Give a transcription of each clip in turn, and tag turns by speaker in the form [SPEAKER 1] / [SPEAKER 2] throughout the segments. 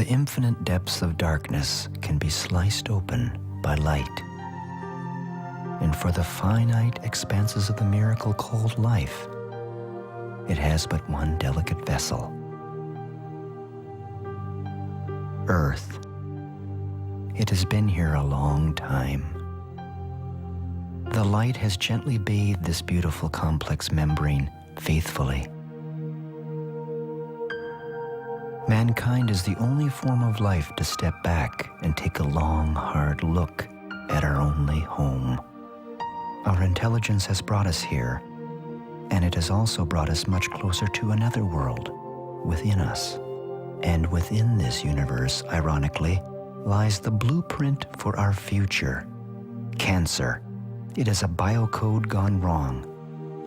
[SPEAKER 1] infinite depths of darkness can be sliced open by light. And for the finite expanses of the miracle called life, it has but one delicate vessel: Earth. It has been here a long time. The light has gently bathed this beautiful complex membrane faithfully. Mankind is the only form of life to step back and take a long, hard look at our only home. Our intelligence has brought us here, and it has also brought us much closer to another world within us. And within this universe, ironically, lies the blueprint for our future. Cancer. It is a biocode gone wrong.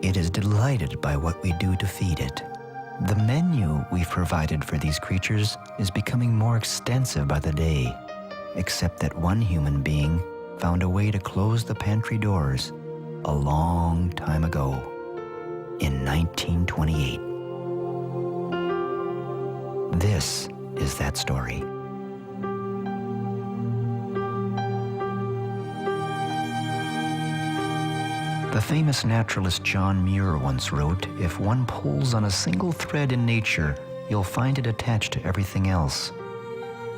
[SPEAKER 1] It is delighted by what we do to feed it. The menu we've provided for these creatures is becoming more extensive by the day, except that one human being found a way to close the pantry doors a long time ago, in 1928. This is that story. The famous naturalist John Muir once wrote, "If one pulls on a single thread in nature, you'll find it attached to everything else."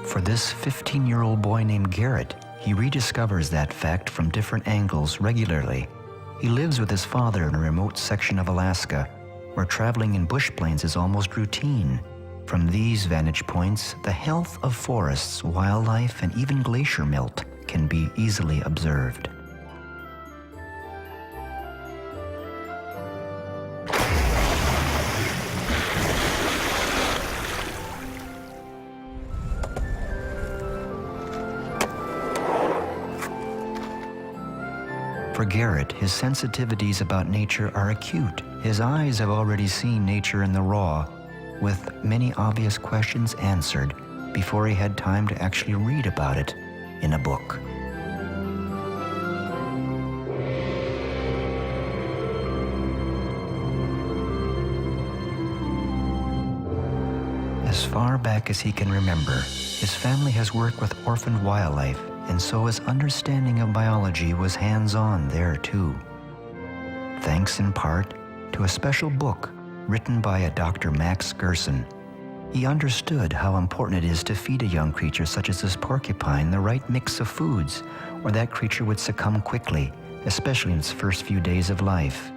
[SPEAKER 1] For this 15-year-old boy named Garrett, he rediscovers that fact from different angles regularly. He lives with his father in a remote section of Alaska, where traveling in bush plains is almost routine. From these vantage points, the health of forests, wildlife, and even glacier melt can be easily observed. For Garrett, his sensitivities about nature are acute. His eyes have already seen nature in the raw, with many obvious questions answered before he had time to actually read about it in a book. As far back as he can remember, his family has worked with orphaned wildlife, and so his understanding of biology was hands-on there too. Thanks in part to a special book written by a Dr. Max Gerson, he understood how important it is to feed a young creature such as this porcupine the right mix of foods, or that creature would succumb quickly, especially in its first few days of life.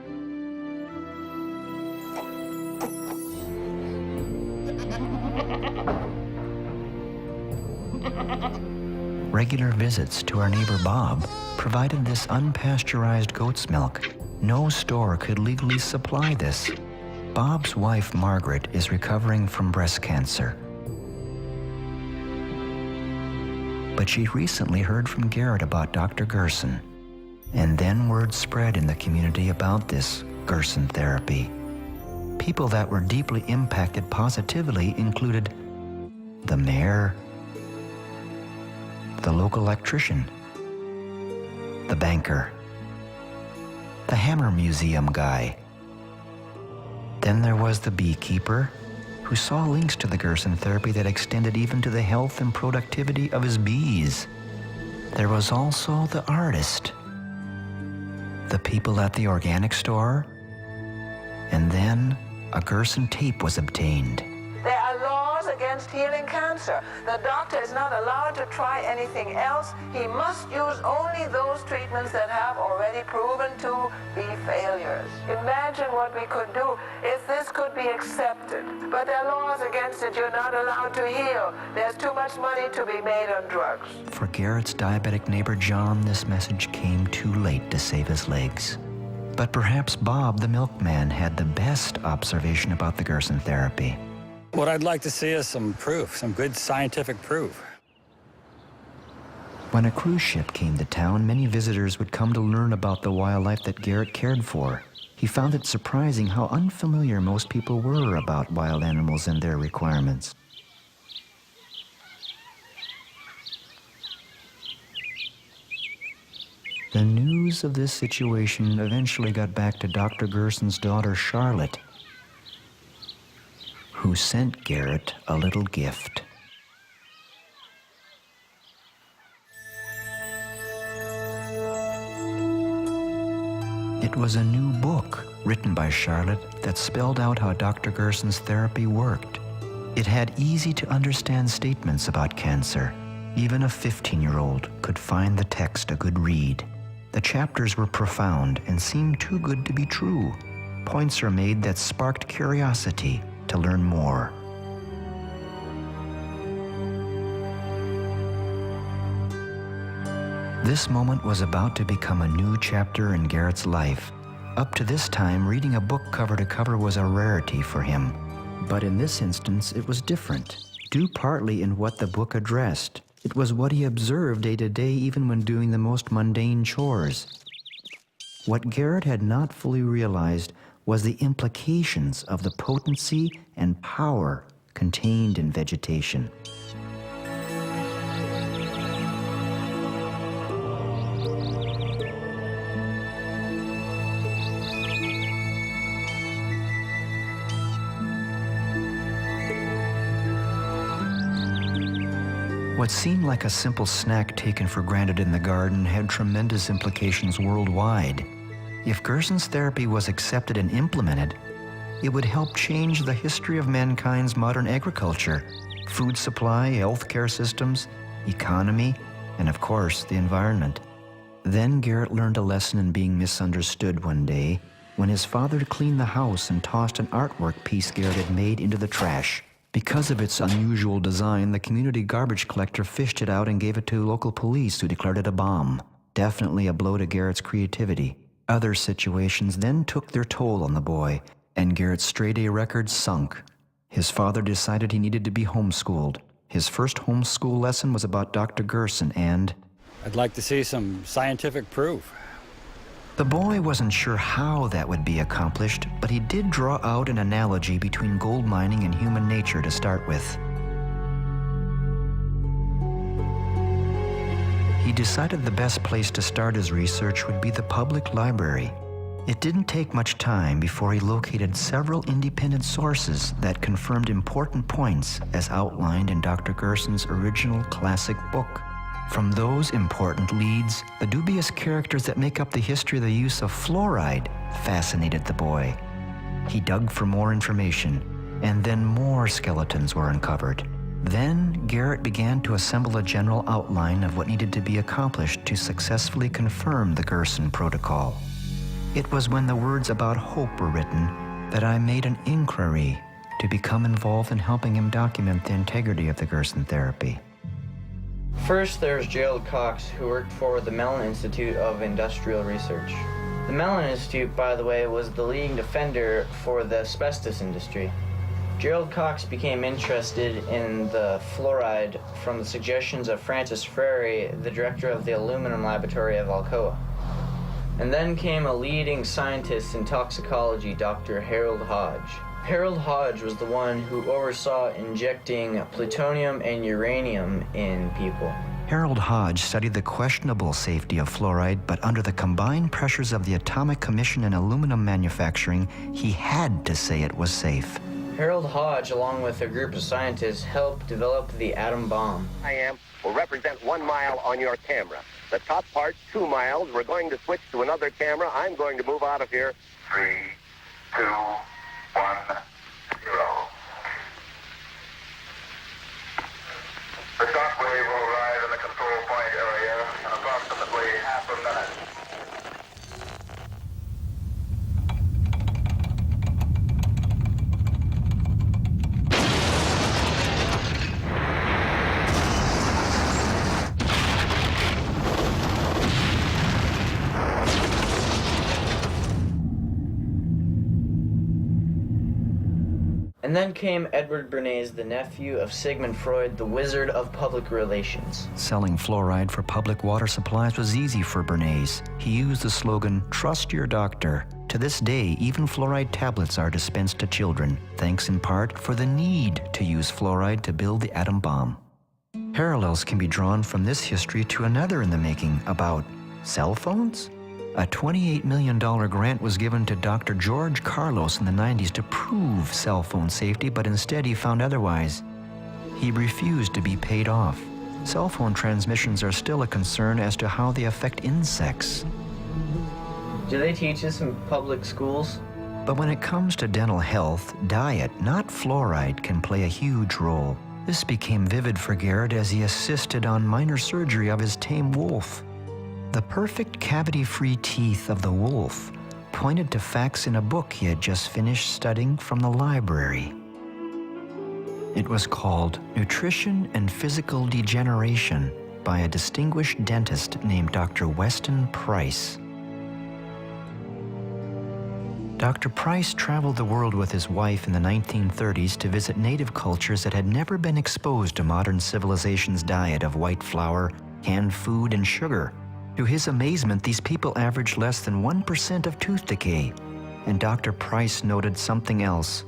[SPEAKER 1] Regular visits to our neighbor Bob provided this unpasteurized goat's milk. No store could legally supply this. Bob's wife, Margaret, is recovering from breast cancer. But she recently heard from Garrett about Dr. Gerson, and then word spread in the community about this Gerson therapy. People that were deeply impacted positively included the mayor, the local electrician, the banker, the Hammer Museum guy. Then there was the beekeeper, who saw links to the Gerson therapy that extended even to the health and productivity of his bees. There was also the artist, the people at the organic store, and then a Gerson tape was obtained.
[SPEAKER 2] There are laws against healing cancer. The doctor is not allowed to try anything else. He must use only those treatments that have already proven to be failures. Imagine what we could do if this could be accepted. But there are laws against it. You're not allowed to heal. There's too much money to be made on drugs.
[SPEAKER 1] For Garrett's diabetic neighbor John, this message came too late to save his legs. But perhaps Bob, the milkman, had the best observation about the Gerson therapy.
[SPEAKER 3] What I'd like to see is some proof, some good scientific proof.
[SPEAKER 1] When a cruise ship came to town, many visitors would come to learn about the wildlife that Garrett cared for. He found it surprising how unfamiliar most people were about wild animals and their requirements. The news of this situation eventually got back to Dr. Gerson's daughter, Charlotte, who sent Garrett a little gift. It was a new book written by Charlotte that spelled out how Dr. Gerson's therapy worked. It had easy-to-understand statements about cancer. Even a 15-year-old could find the text a good read. The chapters were profound and seemed too good to be true. Points are made that sparked curiosity to learn more. This moment was about to become a new chapter in Garrett's life. Up to this time, reading a book cover to cover was a rarity for him. But in this instance, it was different, due partly in what the book addressed. It was what he observed day to day, even when doing the most mundane chores. What Garrett had not fully realized was the implications of the potency and power contained in vegetation. What seemed like a simple snack taken for granted in the garden had tremendous implications worldwide. If Gerson's therapy was accepted and implemented, it would help change the history of mankind's modern agriculture, food supply, healthcare systems, economy, and of course, the environment. Then Garrett learned a lesson in being misunderstood one day when his father cleaned the house and tossed an artwork piece Garrett had made into the trash. Because of its unusual design, the community garbage collector fished it out and gave it to local police, who declared it a bomb. Definitely a blow to Garrett's creativity. Other situations then took their toll on the boy, and Garrett's straight-A record sunk. His father decided he needed to be homeschooled. His first homeschool lesson was about Dr. Gerson and...
[SPEAKER 3] I'd like to see some scientific proof.
[SPEAKER 1] The boy wasn't sure how that would be accomplished, but he did draw out an analogy between gold mining and human nature to start with. He decided the best place to start his research would be the public library. It didn't take much time before he located several independent sources that confirmed important points as outlined in Dr. Gerson's original classic book. From those important leads, the dubious characters that make up the history of the use of fluoride fascinated the boy. He dug for more information, and then more skeletons were uncovered. Then Garrett began to assemble a general outline of what needed to be accomplished to successfully confirm the Gerson protocol. It was when the words about hope were written that I made an inquiry to become involved in helping him document the integrity of the Gerson therapy.
[SPEAKER 4] First, there's Gerald Cox, who worked for the Mellon Institute of Industrial Research. The Mellon Institute, by the way, was the leading defender for the asbestos industry. Gerald Cox became interested in the fluoride from the suggestions of Francis Frary, the director of the aluminum laboratory of Alcoa. And then came a leading scientist in toxicology, Dr. Harold Hodge. Harold Hodge was the one who oversaw injecting plutonium and uranium in people.
[SPEAKER 1] Harold Hodge studied the questionable safety of fluoride, but under the combined pressures of the Atomic Commission and aluminum manufacturing, he had to say it was safe.
[SPEAKER 4] Harold Hodge, along with a group of scientists, helped develop the atom bomb.
[SPEAKER 5] Will represent 1 mile on your camera. The top part, 2 miles. We're going to switch to another camera. I'm going to move out of here. 3, 2, 1, 0. The shockwave will arrive in the control point area in approximately half a minute.
[SPEAKER 4] And then came Edward Bernays, the nephew of Sigmund Freud, the wizard of public relations.
[SPEAKER 1] Selling fluoride for public water supplies was easy for Bernays. He used the slogan, "Trust your doctor." To this day, even fluoride tablets are dispensed to children, thanks in part for the need to use fluoride to build the atom bomb. Parallels can be drawn from this history to another in the making about cell phones. A $28 million grant was given to Dr. George Carlos in the 90s to prove cell phone safety, but instead he found otherwise. He refused to be paid off. Cell phone transmissions are still a concern as to how they affect insects.
[SPEAKER 4] Do they teach this in public schools?
[SPEAKER 1] But when it comes to dental health, diet, not fluoride, can play a huge role. This became vivid for Garrett as he assisted on minor surgery of his tame wolf. The perfect cavity-free teeth of the wolf pointed to facts in a book he had just finished studying from the library. It was called Nutrition and Physical Degeneration by a distinguished dentist named Dr. Weston Price. Dr. Price traveled the world with his wife in the 1930s to visit native cultures that had never been exposed to modern civilization's diet of white flour, canned food, and sugar. To his amazement, these people averaged less than 1% of tooth decay. And Dr. Price noted something else.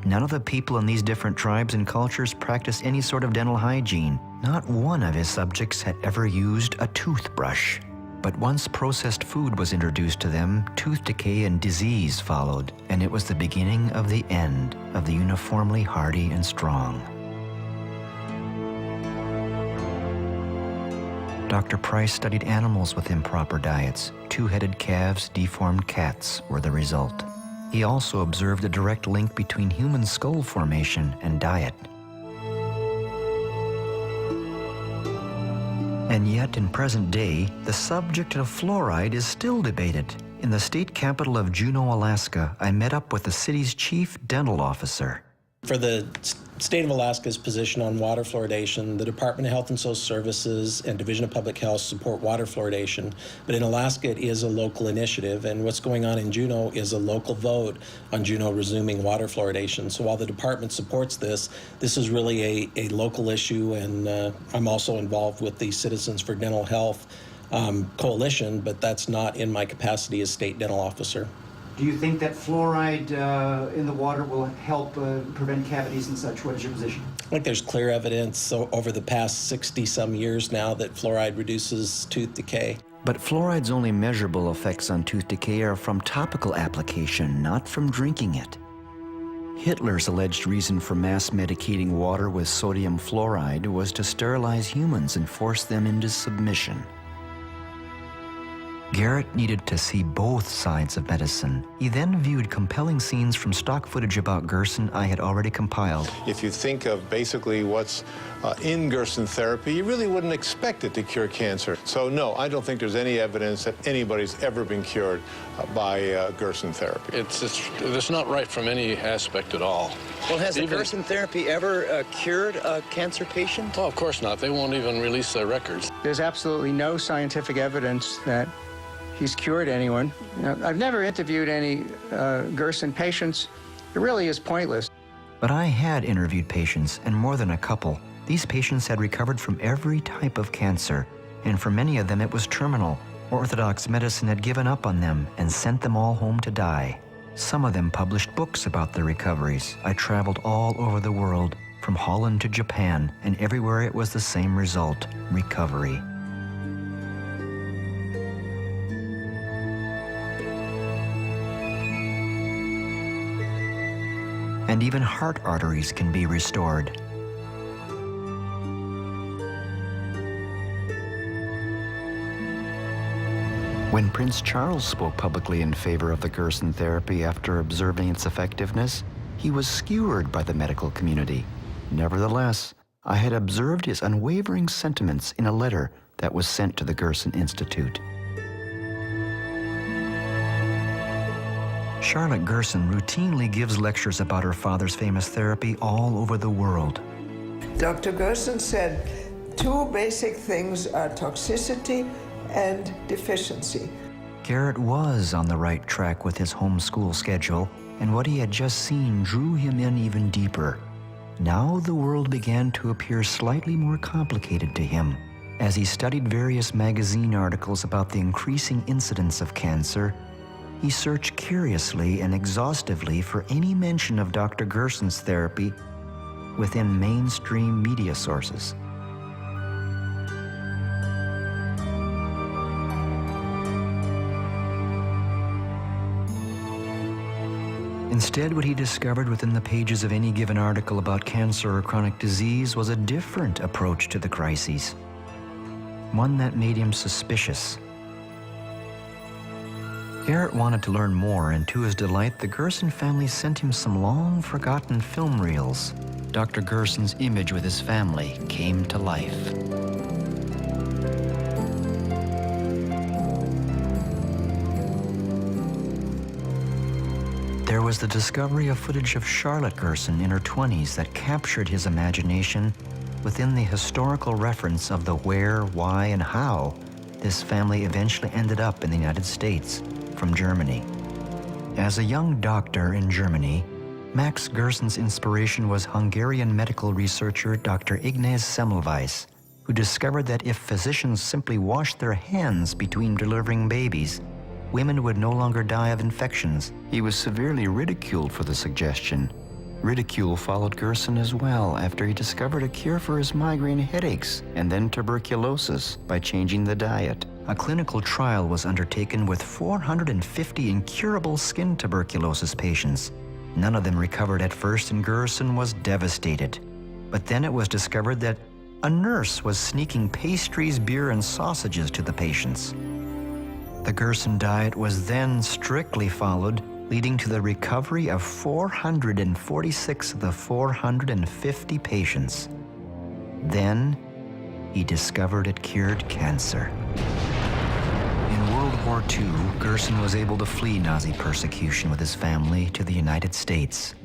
[SPEAKER 1] None of the people in these different tribes and cultures practiced any sort of dental hygiene. Not one of his subjects had ever used a toothbrush. But once processed food was introduced to them, tooth decay and disease followed, and it was the beginning of the end of the uniformly hardy and strong. Dr. Price studied animals with improper diets. Two-headed calves, deformed cats were the result. He also observed a direct link between human skull formation and diet. And yet, in present day, the subject of fluoride is still debated. In the state capital of Juneau, Alaska, I met up with the city's chief dental officer.
[SPEAKER 6] For the state of Alaska's position on water fluoridation, the Department of Health and Social Services and Division of Public Health support water fluoridation, but in Alaska it is a local initiative, and what's going on in Juneau is a local vote on Juneau resuming water fluoridation. So while the department supports this, this is really a local issue, and I'm also involved with the Citizens for Dental Health coalition, but that's not in my capacity as state dental officer.
[SPEAKER 7] Do you think that fluoride in the water will help prevent cavities and such? What is your position?
[SPEAKER 6] I think there's clear evidence over the past 60-some years now that fluoride reduces tooth decay.
[SPEAKER 1] But fluoride's only measurable effects on tooth decay are from topical application, not from drinking it. Hitler's alleged reason for mass medicating water with sodium fluoride was to sterilize humans and force them into submission. Garrett needed to see both sides of medicine. He then viewed compelling scenes from stock footage about Gerson I had already compiled.
[SPEAKER 8] If you think of basically what's in Gerson therapy, you really wouldn't expect it to cure cancer. So no, I don't think there's any evidence that anybody's ever been cured by Gerson therapy.
[SPEAKER 9] It's not right from any aspect at all.
[SPEAKER 10] Well, has Gerson therapy ever cured a cancer patient?
[SPEAKER 9] Oh, of course not. They won't even release their records.
[SPEAKER 11] There's absolutely no scientific evidence that he's cured anyone. You know, I've never interviewed any Gerson patients. It really is pointless.
[SPEAKER 1] But I had interviewed patients, and more than a couple. These patients had recovered from every type of cancer, and for many of them it was terminal. Orthodox medicine had given up on them and sent them all home to die. Some of them published books about their recoveries. I traveled all over the world, from Holland to Japan, and everywhere it was the same result: recovery. And even heart arteries can be restored. When Prince Charles spoke publicly in favor of the Gerson therapy after observing its effectiveness, he was skewered by the medical community. Nevertheless, I had observed his unwavering sentiments in a letter that was sent to the Gerson Institute. Charlotte Gerson routinely gives lectures about her father's famous therapy all over the world.
[SPEAKER 2] Dr. Gerson said 2 basic things are toxicity and deficiency.
[SPEAKER 1] Garrett was on the right track with his homeschool schedule, and what he had just seen drew him in even deeper. Now the world began to appear slightly more complicated to him. As he studied various magazine articles about the increasing incidence of cancer, he searched curiously and exhaustively for any mention of Dr. Gerson's therapy within mainstream media sources. Instead, what he discovered within the pages of any given article about cancer or chronic disease was a different approach to the crises, one that made him suspicious. Garrett wanted to learn more, and to his delight, the Gerson family sent him some long-forgotten film reels. Dr. Gerson's image with his family came to life. There was the discovery of footage of Charlotte Gerson in her 20s that captured his imagination within the historical reference of the where, why, and how this family eventually ended up in the United States from Germany. As a young doctor in Germany, Max Gerson's inspiration was Hungarian medical researcher Dr. Ignaz Semmelweis, who discovered that if physicians simply washed their hands between delivering babies, women would no longer die of infections. He was severely ridiculed for the suggestion. Ridicule followed Gerson as well after he discovered a cure for his migraine headaches and then tuberculosis by changing the diet. A clinical trial was undertaken with 450 incurable skin tuberculosis patients. None of them recovered at first, and Gerson was devastated. But then it was discovered that a nurse was sneaking pastries, beer, and sausages to the patients. The Gerson diet was then strictly followed, leading to the recovery of 446 of the 450 patients. Then, he discovered it cured cancer. In World War II, Gerson was able to flee Nazi persecution with his family to the United States.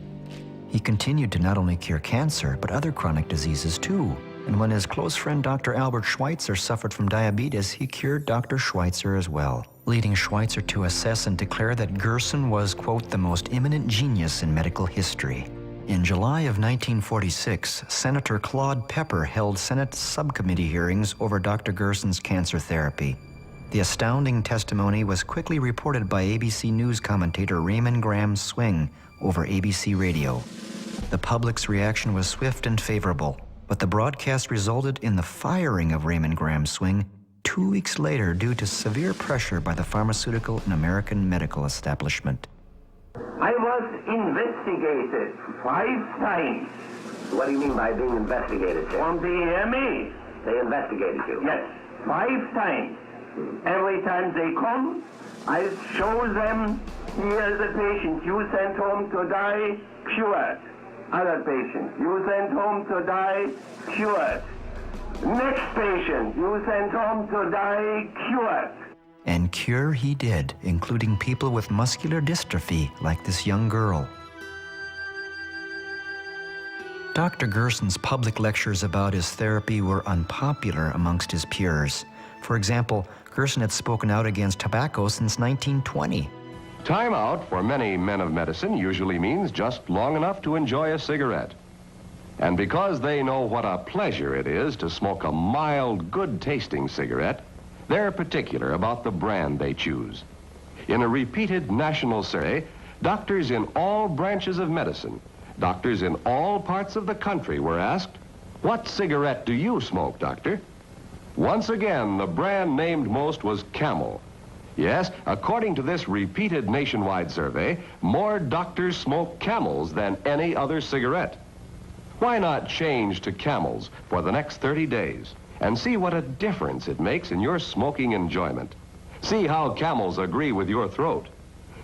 [SPEAKER 1] He continued to not only cure cancer, but other chronic diseases too. And when his close friend Dr. Albert Schweitzer suffered from diabetes, he cured Dr. Schweitzer as well, leading Schweitzer to assess and declare that Gerson was, quote, the most eminent genius in medical history. In July of 1946, Senator Claude Pepper held Senate subcommittee hearings over Dr. Gerson's cancer therapy. The astounding testimony was quickly reported by ABC News commentator Raymond Graham Swing over ABC Radio. The public's reaction was swift and favorable, but the broadcast resulted in the firing of Raymond Graham Swing 2 weeks later due to severe pressure by the pharmaceutical and American medical establishment.
[SPEAKER 5] I was investigated 5 times. What do you mean by being investigated, sir? From the EMA. They investigated you? Yes, 5 times. Every time they come, I show them, here's a patient you sent home to die, cured. Other patient, you sent home to die, cured. Next patient, you sent home to die, cured.
[SPEAKER 1] And cure he did, including people with muscular dystrophy, like this young girl. Dr. Gerson's public lectures about his therapy were unpopular amongst his peers. For example, Gerson had spoken out against tobacco since 1920.
[SPEAKER 12] Time out for many men of medicine usually means just long enough to enjoy a cigarette. And because they know what a pleasure it is to smoke a mild, good-tasting cigarette, they're particular about the brand they choose. In a repeated national survey, doctors in all branches of medicine, doctors in all parts of the country were asked, "What cigarette do you smoke, doctor?" Once again, the brand named most was Camel. Yes, according to this repeated nationwide survey, more doctors smoke Camels than any other cigarette. Why not change to Camels for the next 30 days and see what a difference it makes in your smoking enjoyment? See how Camels agree with your throat.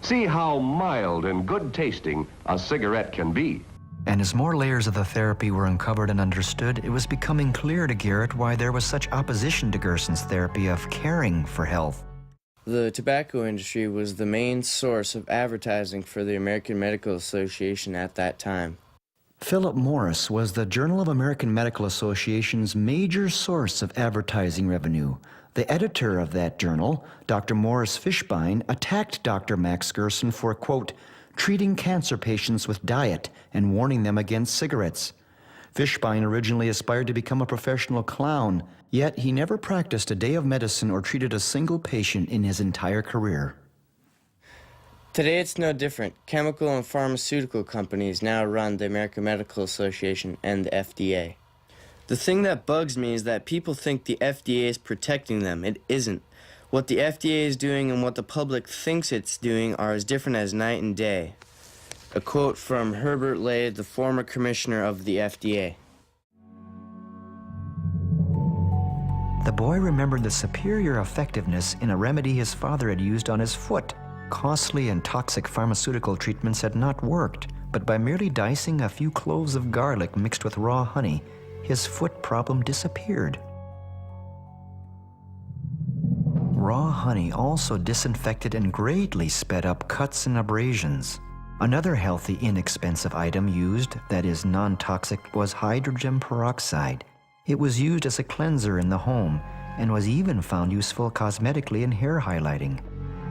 [SPEAKER 12] See how mild and good tasting a cigarette can be.
[SPEAKER 1] And as more layers of the therapy were uncovered and understood, it was becoming clear to Garrett why there was such opposition to Gerson's therapy of caring for health.
[SPEAKER 4] The tobacco industry was the main source of advertising for the American Medical Association at that time.
[SPEAKER 1] Philip Morris was the Journal of American Medical Association's major source of advertising revenue. The editor of that journal, Dr. Morris Fishbein, attacked Dr. Max Gerson for, quote, treating cancer patients with diet and warning them against cigarettes. Fishbein originally aspired to become a professional clown, yet he never practiced a day of medicine or treated a single patient in his entire career.
[SPEAKER 4] Today it's no different. Chemical and pharmaceutical companies now run the American Medical Association and the FDA. The thing that bugs me is that people think the FDA is protecting them. It isn't. What the FDA is doing and what the public thinks it's doing are as different as night and day. A quote from Herbert Lay, the former commissioner of the FDA.
[SPEAKER 1] The boy remembered the superior effectiveness in a remedy his father had used on his foot. Costly and toxic pharmaceutical treatments had not worked, but by merely dicing a few cloves of garlic mixed with raw honey, his foot problem disappeared. Raw honey also disinfected and greatly sped up cuts and abrasions. Another healthy, inexpensive item used, that is non-toxic, was hydrogen peroxide. It was used as a cleanser in the home and was even found useful cosmetically in hair highlighting.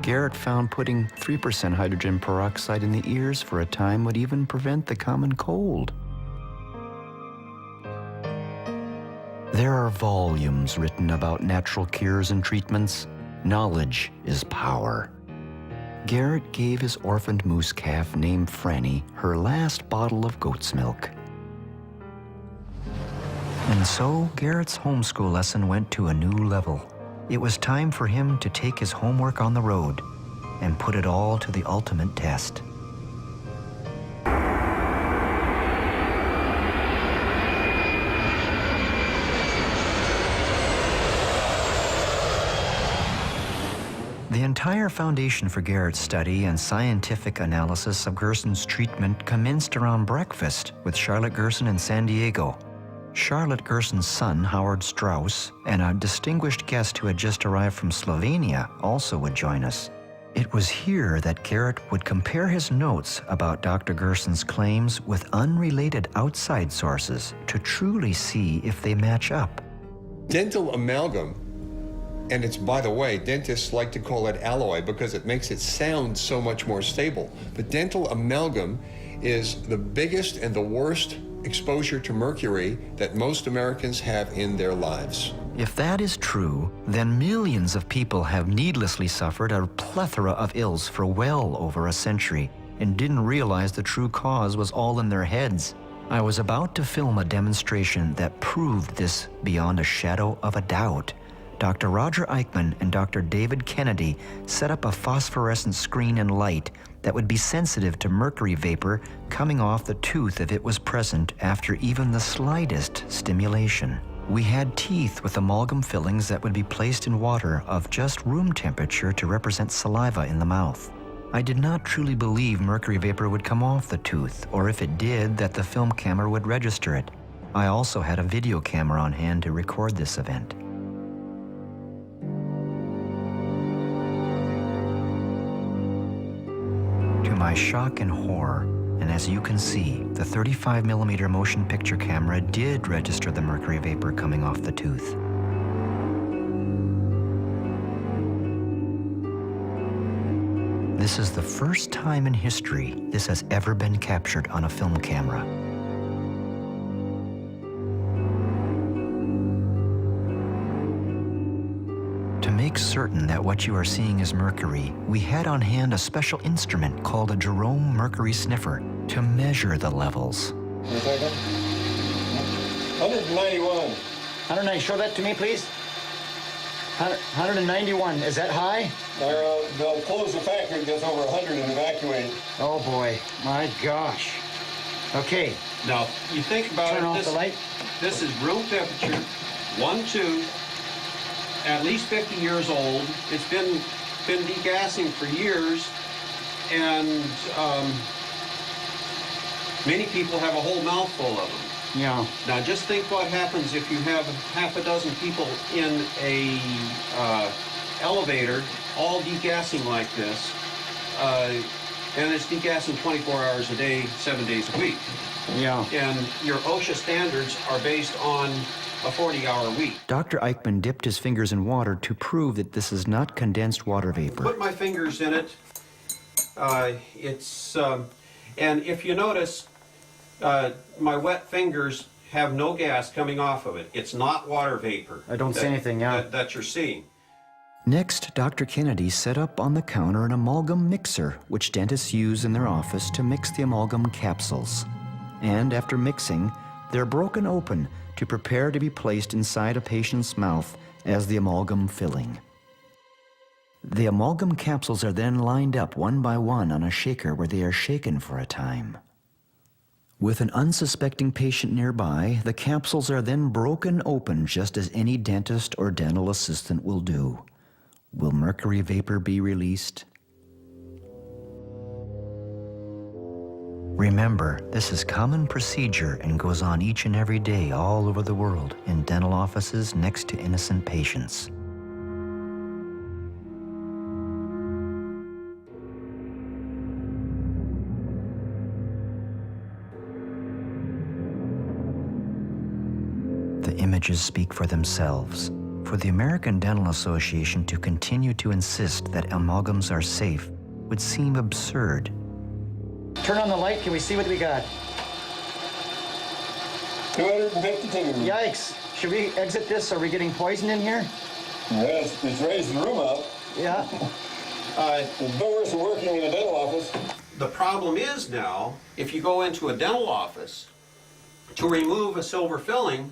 [SPEAKER 1] Garrett found putting 3% hydrogen peroxide in the ears for a time would even prevent the common cold. There are volumes written about natural cures and treatments. Knowledge is power. Garrett gave his orphaned moose calf named Franny her last bottle of goat's milk. And so Garrett's homeschool lesson went to a new level. It was time for him to take his homework on the road and put it all to the ultimate test. The entire foundation for Garrett's study and scientific analysis of Gerson's treatment commenced around breakfast with Charlotte Gerson in San Diego. Charlotte Gerson's son, Howard Strauss, and a distinguished guest who had just arrived from Slovenia also would join us. It was here that Garrett would compare his notes about Dr. Gerson's claims with unrelated outside sources to truly see if they match up.
[SPEAKER 13] Dental amalgam, and it's, by the way, dentists like to call it alloy because it makes it sound so much more stable. But dental amalgam is the biggest and the worst exposure to mercury that most Americans have in their lives.
[SPEAKER 1] If that is true, then millions of people have needlessly suffered a plethora of ills for well over a century and didn't realize the true cause was all in their heads. I was about to film a demonstration that proved this beyond a shadow of a doubt. Dr. Roger Eichmann and Dr. David Kennedy set up a phosphorescent screen and light that would be sensitive to mercury vapor coming off the tooth if it was present after even the slightest stimulation. We had teeth with amalgam fillings that would be placed in water of just room temperature to represent saliva in the mouth. I did not truly believe mercury vapor would come off the tooth, or if it did, that the film camera would register it. I also had a video camera on hand to record this event. To my shock and horror, and as you can see, the 35mm motion picture camera did register the mercury vapor coming off the tooth. This is the first time in history this has ever been captured on a film camera. To make certain that what you are seeing is mercury, we had on hand a special instrument called a Jerome mercury sniffer to measure the levels.
[SPEAKER 13] 191.
[SPEAKER 11] 190, show that to me, please. 191, is that high?
[SPEAKER 13] They'll close the factory, it gets over 100 and evacuate.
[SPEAKER 11] Oh boy, my gosh. Okay.
[SPEAKER 14] Now, you think about
[SPEAKER 11] Turn
[SPEAKER 14] it,
[SPEAKER 11] off the light.
[SPEAKER 14] This is room temperature, 1 tooth, at least 50 years old. It's been degassing for years, and many people have a whole mouthful of them.
[SPEAKER 11] Yeah.
[SPEAKER 14] Now just think what happens if you have half a dozen people in a elevator all degassing like this, and it's degassing 24 hours a day, 7 days a week.
[SPEAKER 11] Yeah.
[SPEAKER 14] And your OSHA standards are based on a 40-hour week.
[SPEAKER 1] Dr. Eichmann dipped his fingers in water to prove that this is not condensed water vapor.
[SPEAKER 14] Put my fingers in it. And if you notice, my wet fingers have no gas coming off of it. It's not water vapor.
[SPEAKER 11] I don't see anything, yeah.
[SPEAKER 14] That you're seeing.
[SPEAKER 1] Next, Dr. Kennedy set up on the counter an amalgam mixer, which dentists use in their office to mix the amalgam capsules. And after mixing, they're broken open to prepare to be placed inside a patient's mouth as the amalgam filling. The amalgam capsules are then lined up one by one on a shaker where they are shaken for a time. With an unsuspecting patient nearby, the capsules are then broken open just as any dentist or dental assistant will do. Will mercury vapor be released? Remember, this is common procedure and goes on each and every day all over the world in dental offices next to innocent patients. The images speak for themselves. For the American Dental Association to continue to insist that amalgams are safe would seem absurd.
[SPEAKER 11] Turn on the light. Can we see what we got?
[SPEAKER 15] 252.
[SPEAKER 11] Yikes. Should we exit this? Are we getting poison in here?
[SPEAKER 15] Yes, it's raised the room up.
[SPEAKER 11] Yeah.
[SPEAKER 15] It's no worse than working in a dental office.
[SPEAKER 14] The problem is now, if you go into a dental office to remove a silver filling,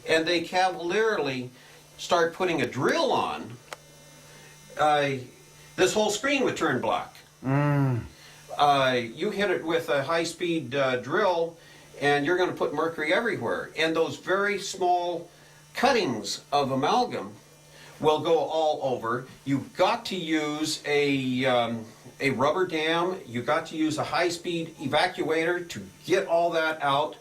[SPEAKER 14] and they cavalierly start putting a drill on, this whole screen would turn black. You hit it with a high-speed drill, and you're going to put mercury everywhere. And those very small cuttings of amalgam will go all over. You've got to use a rubber dam. You've got to use a high-speed evacuator to get all that out.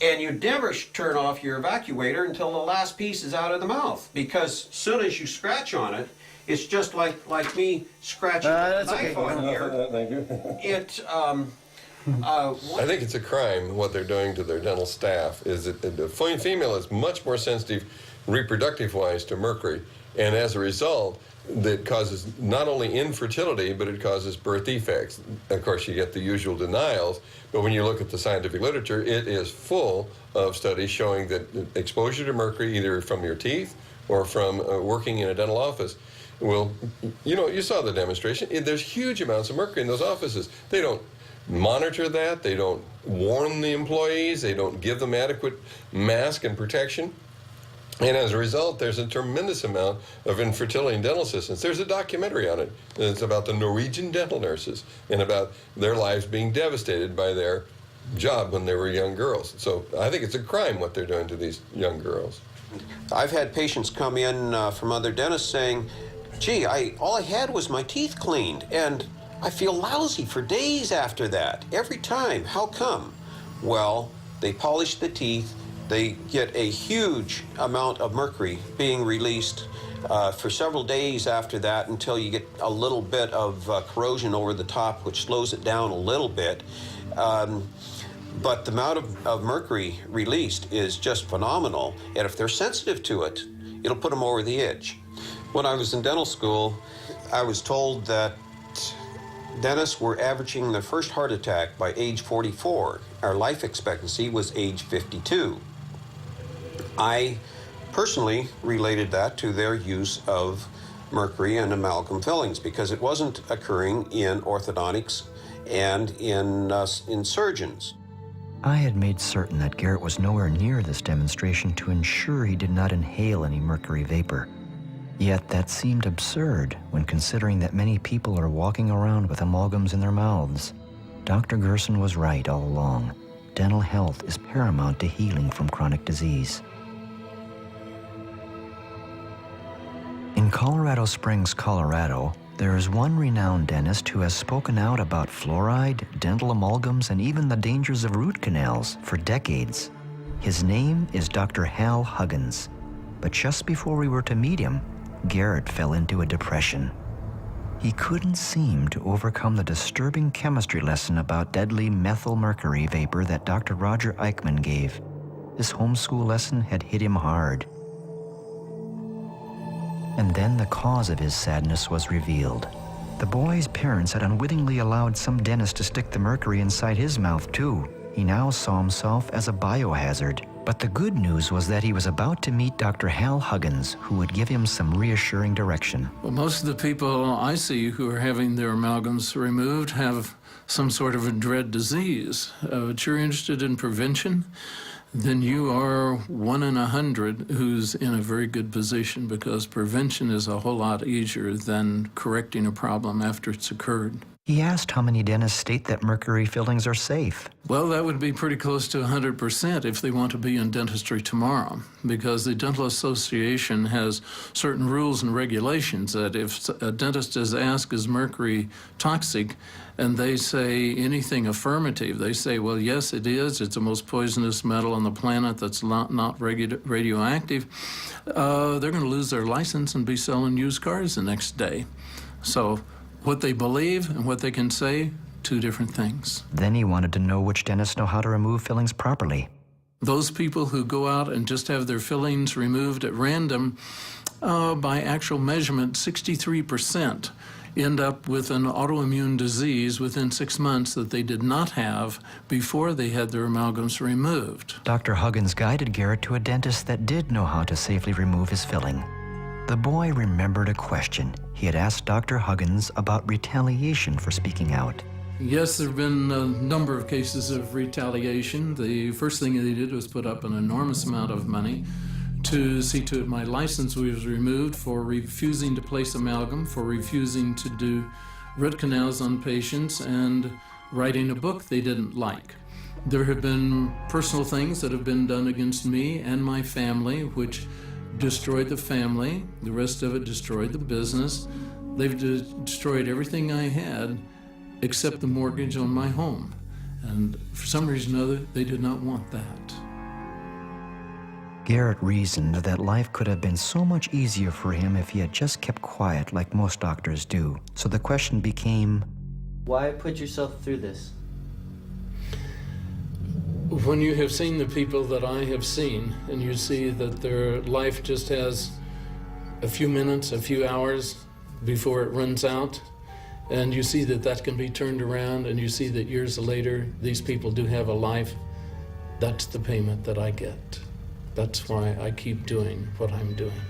[SPEAKER 14] And you never turn off your evacuator until the last piece is out of the mouth, because as soon as you scratch on it, it's just like me scratching a knife on here.
[SPEAKER 15] Thank you.
[SPEAKER 16] I think it's a crime what they're doing to their dental staff. Is that the female is much more sensitive reproductive-wise to mercury, and as a result, that causes not only infertility, but it causes birth defects. Of course, you get the usual denials, but when you look at the scientific literature, it is full of studies showing that exposure to mercury, either from your teeth or from working in a dental office, will, you saw the demonstration. There's huge amounts of mercury in those offices. They don't monitor that. They don't warn the employees. They don't give them adequate mask and protection. And as a result, there's a tremendous amount of infertility in dental assistants. There's a documentary on it. It's about the Norwegian dental nurses and about their lives being devastated by their job when they were young girls. So I think it's a crime what they're doing to these young girls.
[SPEAKER 14] I've had patients come in from other dentists saying, gee, all I had was my teeth cleaned, and I feel lousy for days after that, every time. How come? Well, they polish the teeth. They get a huge amount of mercury being released for several days after that until you get a little bit of corrosion over the top, which slows it down a little bit. But the amount of mercury released is just phenomenal. And if they're sensitive to it, it'll put them over the edge. When I was in dental school, I was told that dentists were averaging their first heart attack by age 44. Our life expectancy was age 52. I personally related that to their use of mercury and amalgam fillings because it wasn't occurring in orthodontics and in surgeons.
[SPEAKER 1] I had made certain that Garrett was nowhere near this demonstration to ensure he did not inhale any mercury vapor. Yet that seemed absurd when considering that many people are walking around with amalgams in their mouths. Dr. Gerson was right all along. Dental health is paramount to healing from chronic disease. In Colorado Springs, Colorado, there is one renowned dentist who has spoken out about fluoride, dental amalgams, and even the dangers of root canals for decades. His name is Dr. Hal Huggins. But just before we were to meet him, Garrett fell into a depression. He couldn't seem to overcome the disturbing chemistry lesson about deadly methylmercury vapor that Dr. Roger Eichmann gave. This homeschool lesson had hit him hard. And then the cause of his sadness was revealed. The boy's parents had unwittingly allowed some dentist to stick the mercury inside his mouth too. He now saw himself as a biohazard. But the good news was that he was about to meet Dr. Hal Huggins, who would give him some reassuring direction.
[SPEAKER 17] Well, most of the people I see who are having their amalgams removed have some sort of a dread disease. But you're interested in prevention, then you are 1 in 100 who's in a very good position, because prevention is a whole lot easier than correcting a problem after it's occurred.
[SPEAKER 1] He asked how many dentists state that mercury fillings are safe.
[SPEAKER 17] Well, that would be pretty close to 100% if they want to be in dentistry tomorrow, because the Dental Association has certain rules and regulations that if a dentist is asked, is mercury toxic, and they say anything affirmative, they say, well, yes, it is. It's the most poisonous metal on the planet that's not radioactive. They're going to lose their license and be selling used cars the next day. So what they believe and what they can say, two different things.
[SPEAKER 1] Then he wanted to know which dentists know how to remove fillings properly.
[SPEAKER 17] Those people who go out and just have their fillings removed at random, by actual measurement, 63% end up with an autoimmune disease within 6 months that they did not have before they had their amalgams removed.
[SPEAKER 1] Dr. Huggins guided Garrett to a dentist that did know how to safely remove his filling. The boy remembered a question he had asked Dr. Huggins about retaliation for speaking out.
[SPEAKER 17] Yes, there have been a number of cases of retaliation. The first thing they did was put up an enormous amount of money to see to it my license was removed for refusing to place amalgam, for refusing to do root canals on patients, and writing a book they didn't like. There have been personal things that have been done against me and my family, which destroyed the family. The rest of it destroyed the business. They've destroyed everything I had except the mortgage on my home. And for some reason or other, they did not want that.
[SPEAKER 1] Garrett reasoned that life could have been so much easier for him if he had just kept quiet like most doctors do. So the question became,
[SPEAKER 4] why put yourself through this?
[SPEAKER 17] When you have seen the people that I have seen, and you see that their life just has a few minutes, a few hours before it runs out, and you see that that can be turned around, and you see that years later these people do have a life, that's the payment that I get. That's why I keep doing what I'm doing.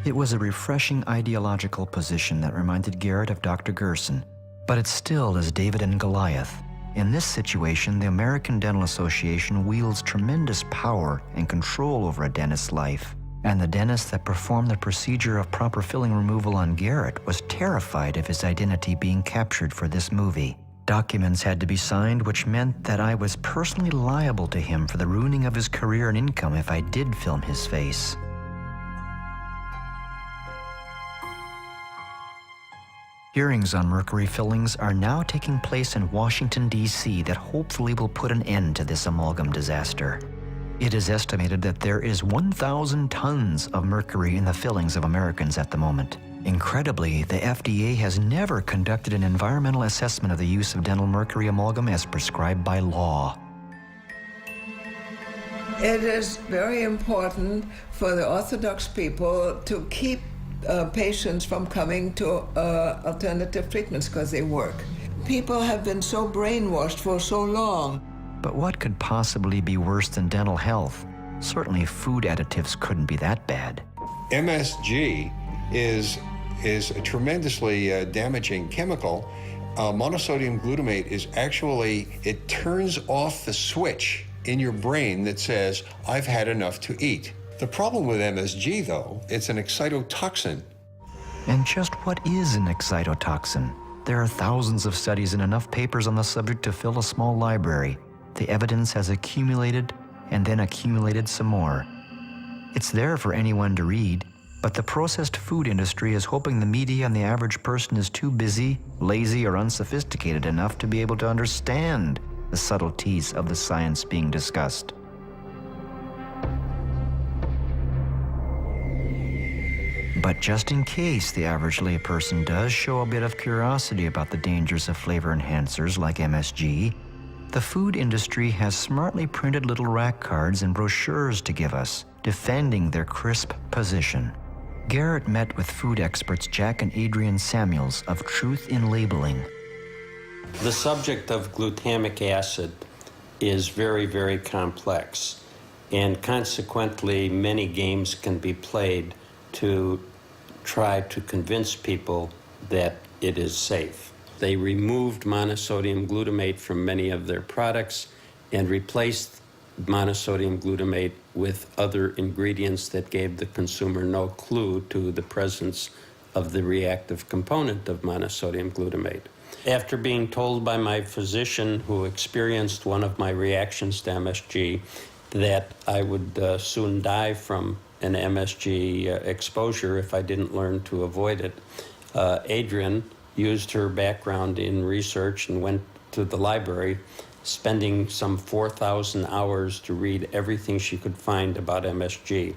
[SPEAKER 1] It was a refreshing ideological position that reminded Garrett of Dr. Gerson, but it still is David and Goliath. In this situation, the American Dental Association wields tremendous power and control over a dentist's life. And the dentist that performed the procedure of proper filling removal on Garrett was terrified of his identity being captured for this movie. Documents had to be signed, which meant that I was personally liable to him for the ruining of his career and income if I did film his face. Hearings on mercury fillings are now taking place in Washington, D.C. that hopefully will put an end to this amalgam disaster. It is estimated that there is 1,000 tons of mercury in the fillings of Americans at the moment. Incredibly, the FDA has never conducted an environmental assessment of the use of dental mercury amalgam as prescribed by law.
[SPEAKER 2] It is very important for the Orthodox people to keep patients from coming to alternative treatments because they work. People have been so brainwashed for so long.
[SPEAKER 1] But what could possibly be worse than dental health? Certainly food additives couldn't be that bad.
[SPEAKER 13] MSG is a tremendously damaging chemical. Monosodium glutamate is actually, it turns off the switch in your brain that says, I've had enough to eat. The problem with MSG, though, it's an excitotoxin.
[SPEAKER 1] And just what is an excitotoxin? There are thousands of studies and enough papers on the subject to fill a small library. The evidence has accumulated and then accumulated some more. It's there for anyone to read, but the processed food industry is hoping the media and the average person is too busy, lazy, or unsophisticated enough to be able to understand the subtleties of the science being discussed. But just in case the average layperson does show a bit of curiosity about the dangers of flavor enhancers like MSG, the food industry has smartly printed little rack cards and brochures to give us, defending their crisp position. Garrett met with food experts Jack and Adrian Samuels of Truth in Labeling.
[SPEAKER 18] The subject of glutamic acid is very, very complex, and consequently many games can be played to try to convince people that it is safe. They removed monosodium glutamate from many of their products and replaced monosodium glutamate with other ingredients that gave the consumer no clue to the presence of the reactive component of monosodium glutamate. After being told by my physician, who experienced one of my reactions to MSG, that I would soon die from an MSG exposure if I didn't learn to avoid it, Adrian used her background in research and went to the library, spending some 4,000 hours to read everything she could find about MSG.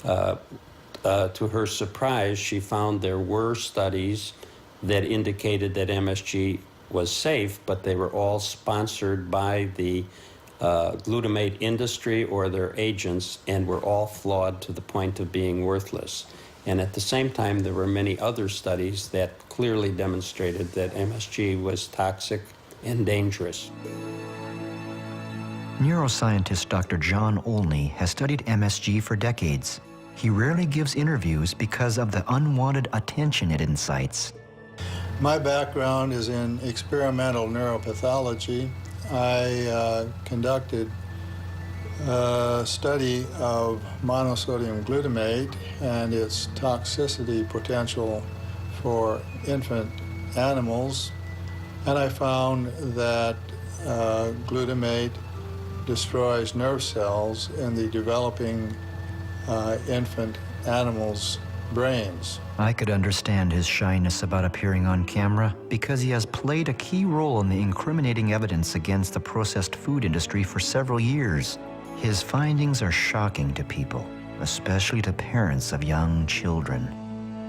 [SPEAKER 18] To her surprise, she found there were studies that indicated that MSG was safe, but they were all sponsored by the glutamate industry or their agents, and were all flawed to the point of being worthless. And at the same time, there were many other studies that clearly demonstrated that MSG was toxic and dangerous.
[SPEAKER 1] Neuroscientist Dr. John Olney has studied MSG for decades. He rarely gives interviews because of the unwanted attention it incites.
[SPEAKER 19] My background is in experimental neuropathology. I conducted a study of monosodium glutamate and its toxicity potential for infant animals, and I found that glutamate destroys nerve cells in the developing infant animals' brains.
[SPEAKER 1] I could understand his shyness about appearing on camera because he has played a key role in the incriminating evidence against the processed food industry for several years. His findings are shocking to people, especially to parents of young children.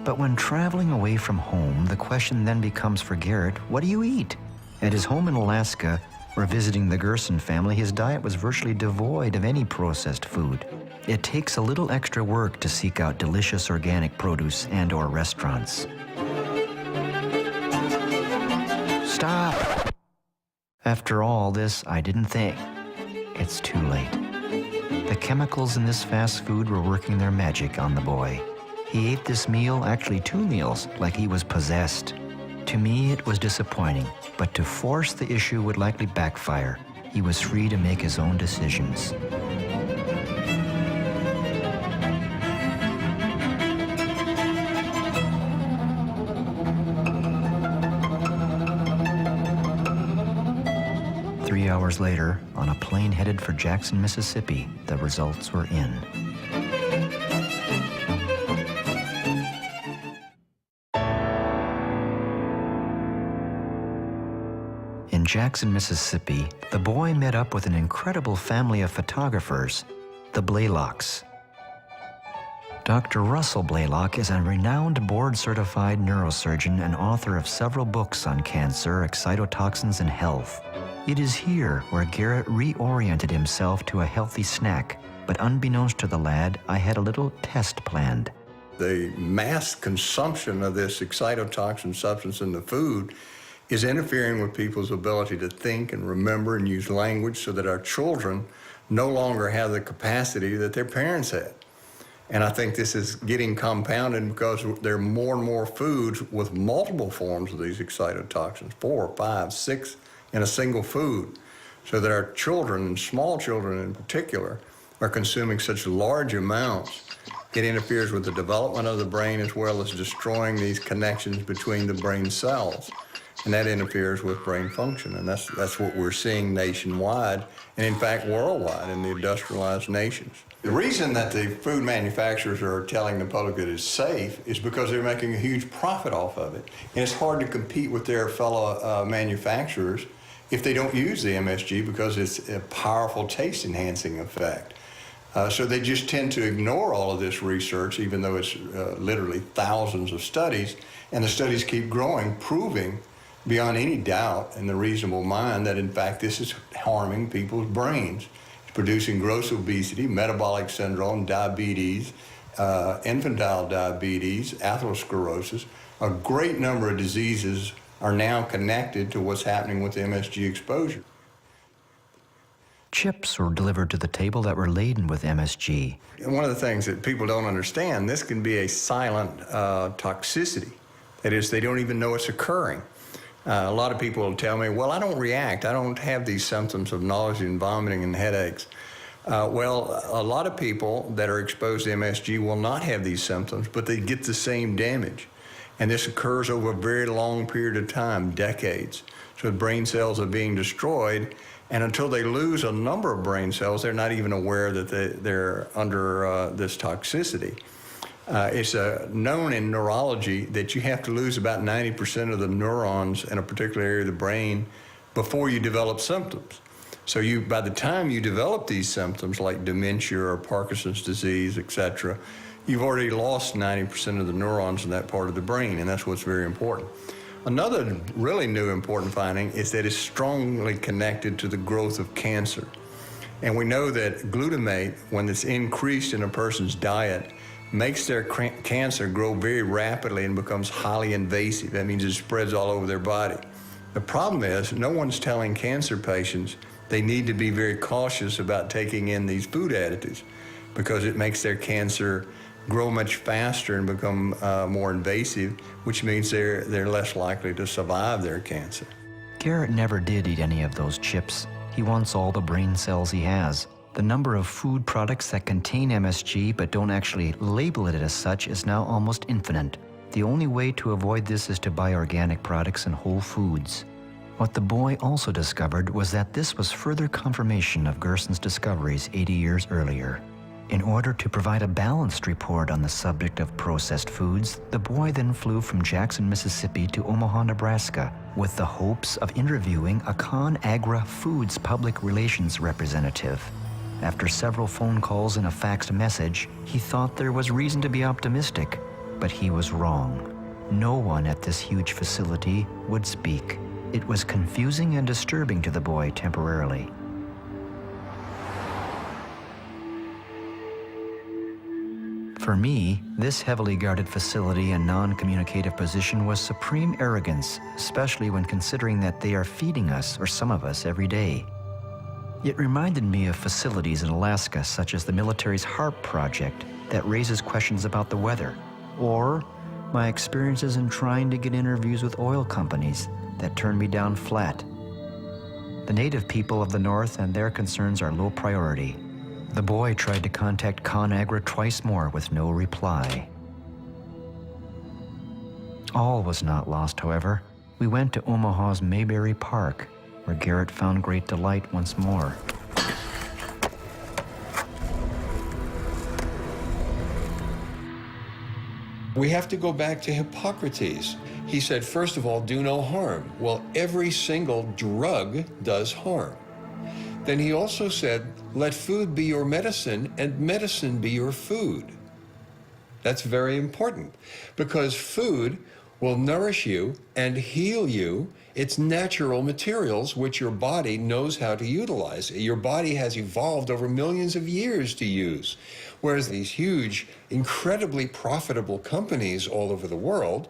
[SPEAKER 1] But when traveling away from home, the question then becomes for Garrett, what do you eat? At his home in Alaska, or visiting the Gerson family, his diet was virtually devoid of any processed food. It takes a little extra work to seek out delicious organic produce and/or restaurants. Stop! After all this, I didn't think. It's too late. The chemicals in this fast food were working their magic on the boy. He ate this meal, actually 2 meals, like he was possessed. To me, it was disappointing, but to force the issue would likely backfire. He was free to make his own decisions. Three hours later, on a plane headed for Jackson, Mississippi, the results were in. In Jackson, Mississippi, the boy met up with an incredible family of photographers, the Blaylocks. Dr. Russell Blaylock is a renowned board-certified neurosurgeon and author of several books on cancer, excitotoxins, and health. It is here where Garrett reoriented himself to a healthy snack, but unbeknownst to the lad, I had a little test planned.
[SPEAKER 20] The mass consumption of this excitotoxin substance in the food is interfering with people's ability to think and remember and use language, so that our children no longer have the capacity that their parents had. And I think this is getting compounded because there are more and more foods with multiple forms of these excitotoxins, 4, 5, 6 in a single food, so that our children, and small children in particular, are consuming such large amounts. It interferes with the development of the brain as well as destroying these connections between the brain cells. And that interferes with brain function, and that's what we're seeing nationwide, and in fact worldwide in the industrialized nations. The reason that the food manufacturers are telling the public that it's safe is because they're making a huge profit off of it. And it's hard to compete with their fellow manufacturers if they don't use the MSG, because it's a powerful taste-enhancing effect. So they just tend to ignore all of this research, even though it's literally thousands of studies, and the studies keep growing, proving beyond any doubt in the reasonable mind that in fact this is harming people's brains. It's producing gross obesity, metabolic syndrome, diabetes, infantile diabetes, atherosclerosis. A great number of diseases are now connected to what's happening with MSG exposure.
[SPEAKER 1] Chips were delivered to the table that were laden with MSG.
[SPEAKER 20] And one of the things that people don't understand, this can be a silent toxicity. That is, they don't even know it's occurring. A lot of people will tell me, well, I don't react. I don't have these symptoms of nausea and vomiting and headaches. Well, a lot of people that are exposed to MSG will not have these symptoms, but they get the same damage. And this occurs over a very long period of time, decades. So the brain cells are being destroyed, and until they lose a number of brain cells, they're not even aware that they're under this toxicity. It's known in neurology that you have to lose about 90% of the neurons in a particular area of the brain before you develop symptoms. So by the time you develop these symptoms like dementia or Parkinson's disease, etc., you've already lost 90% of the neurons in that part of the brain, and that's what's very important. Another really new important finding is that it's strongly connected to the growth of cancer. And we know that glutamate, when it's increased in a person's diet, makes their cancer grow very rapidly and becomes highly invasive. That means it spreads all over their body. The problem is, no one's telling cancer patients they need to be very cautious about taking in these food additives because it makes their cancer grow much faster and become more invasive, which means they're less likely to survive their cancer.
[SPEAKER 1] Garrett never did eat any of those chips. He wants all the brain cells he has. The number of food products that contain MSG but don't actually label it as such is now almost infinite. The only way to avoid this is to buy organic products and whole foods. What the boy also discovered was that this was further confirmation of Gerson's discoveries 80 years earlier. In order to provide a balanced report on the subject of processed foods, the boy then flew from Jackson, Mississippi to Omaha, Nebraska, with the hopes of interviewing a ConAgra Foods public relations representative. After several phone calls and a faxed message, he thought there was reason to be optimistic, but he was wrong. No one at this huge facility would speak. It was confusing and disturbing to the boy temporarily. For me, this heavily guarded facility and non-communicative position was supreme arrogance, especially when considering that they are feeding us, or some of us, every day. It reminded me of facilities in Alaska, such as the military's HARP project, that raises questions about the weather, or my experiences in trying to get interviews with oil companies that turned me down flat. The native people of the North and their concerns are low priority. The boy tried to contact ConAgra twice more with no reply. All was not lost, however. We went to Omaha's Mayberry Park, where Garrett found great delight once more.
[SPEAKER 13] We have to go back to Hippocrates. He said, first of all, do no harm. Well, every single drug does harm. Then he also said, let food be your medicine and medicine be your food. That's very important because food will nourish you and heal you. It's natural materials which your body knows how to utilize. Your body has evolved over millions of years to use. Whereas these huge, incredibly profitable companies all over the world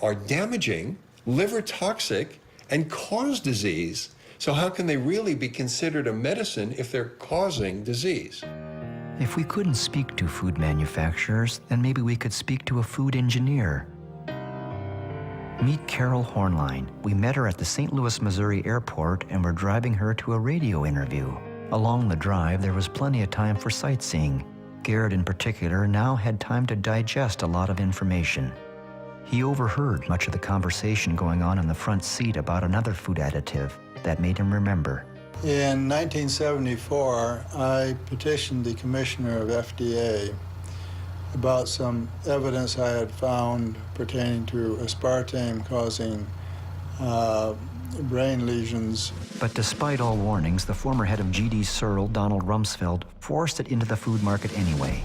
[SPEAKER 13] are damaging, liver toxic, and cause disease. So how can they really be considered a medicine if they're causing disease?
[SPEAKER 1] If we couldn't speak to food manufacturers, then maybe we could speak to a food engineer. Meet Carol Hornline. We met her at the St. Louis, Missouri airport and were driving her to a radio interview. Along the drive, there was plenty of time for sightseeing. Garrett, in particular, now had time to digest a lot of information. He overheard much of the conversation going on in the front seat about another food additive that made him remember.
[SPEAKER 19] In 1974, I petitioned the commissioner of FDA about some evidence I had found pertaining to aspartame causing brain lesions.
[SPEAKER 1] But despite all warnings, the former head of GD Searle, Donald Rumsfeld, forced it into the food market anyway.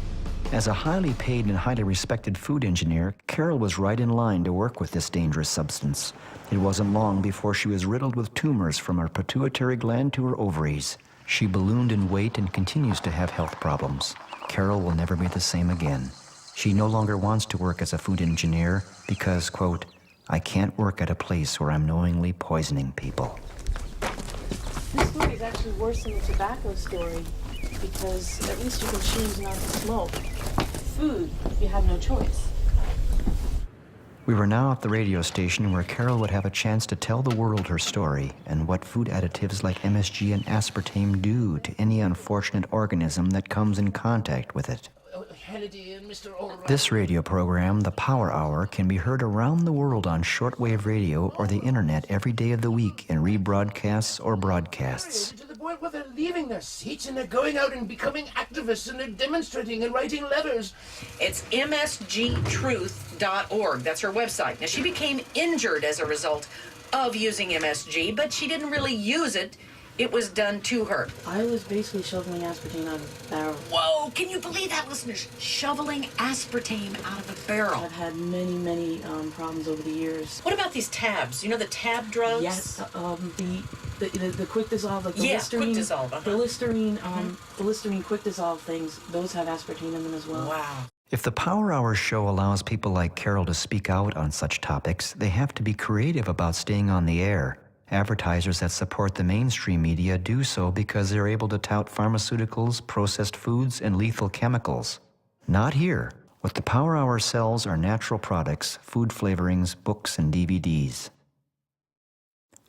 [SPEAKER 1] As a highly paid and highly respected food engineer, Carol was right in line to work with this dangerous substance. It wasn't long before she was riddled with tumors from her pituitary gland to her ovaries. She ballooned in weight and continues to have health problems. Carol will never be the same again. She no longer wants to work as a food engineer because, quote, I can't work at a place where I'm knowingly poisoning people.
[SPEAKER 21] This story is actually worse than the tobacco story because at least you can choose not to smoke. Food, you have no choice.
[SPEAKER 1] We were now at the radio station where Carol would have a chance to tell the world her story and what food additives like MSG and aspartame do to any unfortunate organism that comes in contact with it.
[SPEAKER 3] Kennedy and Mr. O'Reilly.
[SPEAKER 1] This radio program, The Power Hour, can be heard around the world on shortwave radio or the internet every day of the week in rebroadcasts or broadcasts.
[SPEAKER 3] To the point where they're leaving their seats and they're going out and becoming activists and they're demonstrating and writing letters.
[SPEAKER 22] It's msgtruth.org. That's her website. Now, she became injured as a result of using MSG, but she didn't really use it. It was done to her.
[SPEAKER 21] I was basically shoveling aspartame out of a barrel.
[SPEAKER 22] Whoa, can you believe that, listeners? Shoveling aspartame out of a barrel.
[SPEAKER 21] I've had many problems over the years.
[SPEAKER 22] What about these tabs? You know the tab drugs?
[SPEAKER 21] Yes, the quick dissolve, like the
[SPEAKER 22] yeah,
[SPEAKER 21] Listerine.
[SPEAKER 22] Quick dissolve.
[SPEAKER 21] The Listerine, the Listerine quick dissolve things, those have aspartame in them as well.
[SPEAKER 22] Wow.
[SPEAKER 1] If the Power Hour show allows people like Carol to speak out on such topics, they have to be creative about staying on the air. Advertisers that support the mainstream media do so because they're able to tout pharmaceuticals, processed foods, and lethal chemicals. Not here. What the Power Hour sells are natural products, food flavorings, books, and DVDs.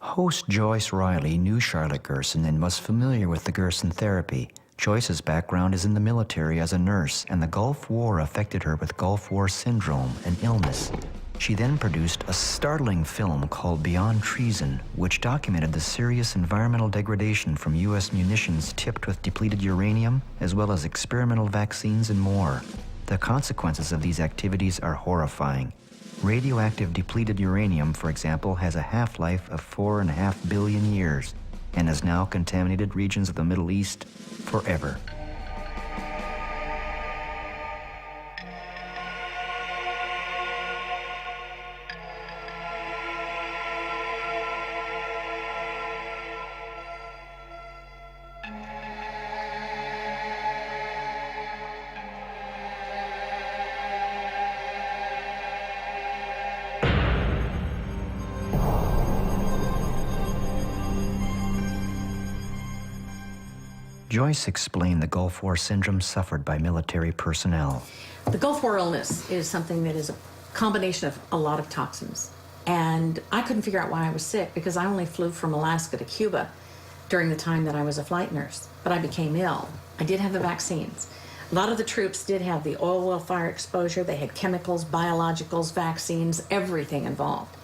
[SPEAKER 1] Host Joyce Riley knew Charlotte Gerson and was familiar with the Gerson therapy. Joyce's background is in the military as a nurse, and the Gulf War affected her with Gulf War syndrome, an illness. She then produced a startling film called Beyond Treason, which documented the serious environmental degradation from U.S. munitions tipped with depleted uranium, as well as experimental vaccines and more. The consequences of these activities are horrifying. Radioactive depleted uranium, for example, has a half-life of 4.5 billion years and has now contaminated regions of the Middle East forever. Joyce explained the Gulf War syndrome suffered by military personnel.
[SPEAKER 23] The Gulf War illness is something that is a combination of a lot of toxins. And I couldn't figure out why I was sick because I only flew from Alaska to Cuba during the time that I was a flight nurse. But I became ill. I did have the vaccines. A lot of the troops did have the oil well fire exposure. They had chemicals, biologicals, vaccines, everything involved.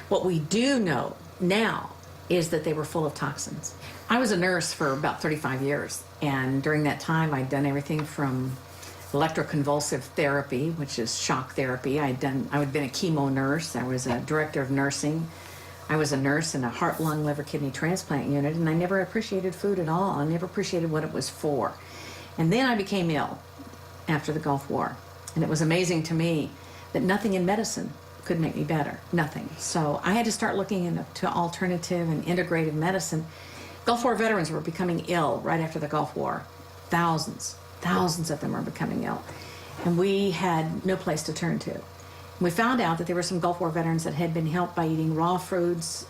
[SPEAKER 23] What we do know now is that they were full of toxins. I was a nurse for about 35 years, and during that time I'd done everything from electroconvulsive therapy, which is shock therapy. I'd been a chemo nurse. I was a director of nursing. I was a nurse in a heart, lung, liver, kidney transplant unit, and I never appreciated food at all. I never appreciated what it was for. And then I became ill after the Gulf War, and it was amazing to me that nothing in medicine could make me better, nothing. So I had to start looking into alternative and integrative medicine. Gulf War veterans were becoming ill right after the Gulf War. Thousands of them were becoming ill. And we had no place to turn to. We found out that there were some Gulf War veterans that had been helped by eating raw foods,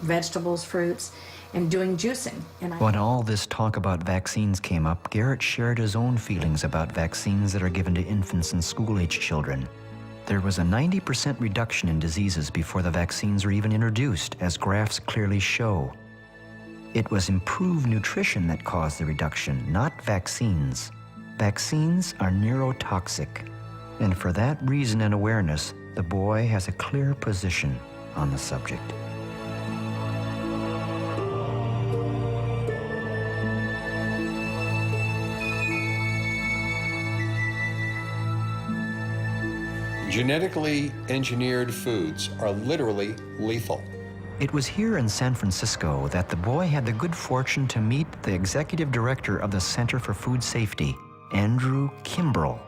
[SPEAKER 23] vegetables, fruits, and doing juicing. And
[SPEAKER 1] When all this talk about vaccines came up, Garrett shared his own feelings about vaccines that are given to infants and school-age children. There was a 90% reduction in diseases before the vaccines were even introduced, as graphs clearly show. It was improved nutrition that caused the reduction, not vaccines. Vaccines are neurotoxic, and for that reason and awareness, the boy has a clear position on the subject.
[SPEAKER 13] Genetically engineered foods are literally lethal.
[SPEAKER 1] It was here in San Francisco that the boy had the good fortune to meet the executive director of the Center for Food Safety, Andrew Kimbrell.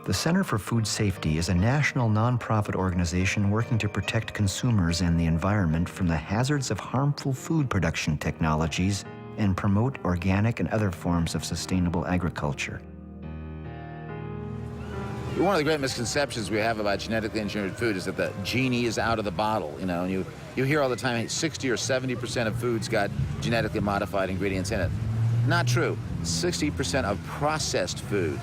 [SPEAKER 1] The Center for Food Safety is a national nonprofit organization working to protect consumers and the environment from the hazards of harmful food production technologies and promote organic and other forms of sustainable agriculture.
[SPEAKER 24] One of the great misconceptions we have about genetically engineered food is that the genie is out of the bottle. You know, and you hear all the time 60 or 70% of foods got genetically modified ingredients in it. Not true. 60% of processed food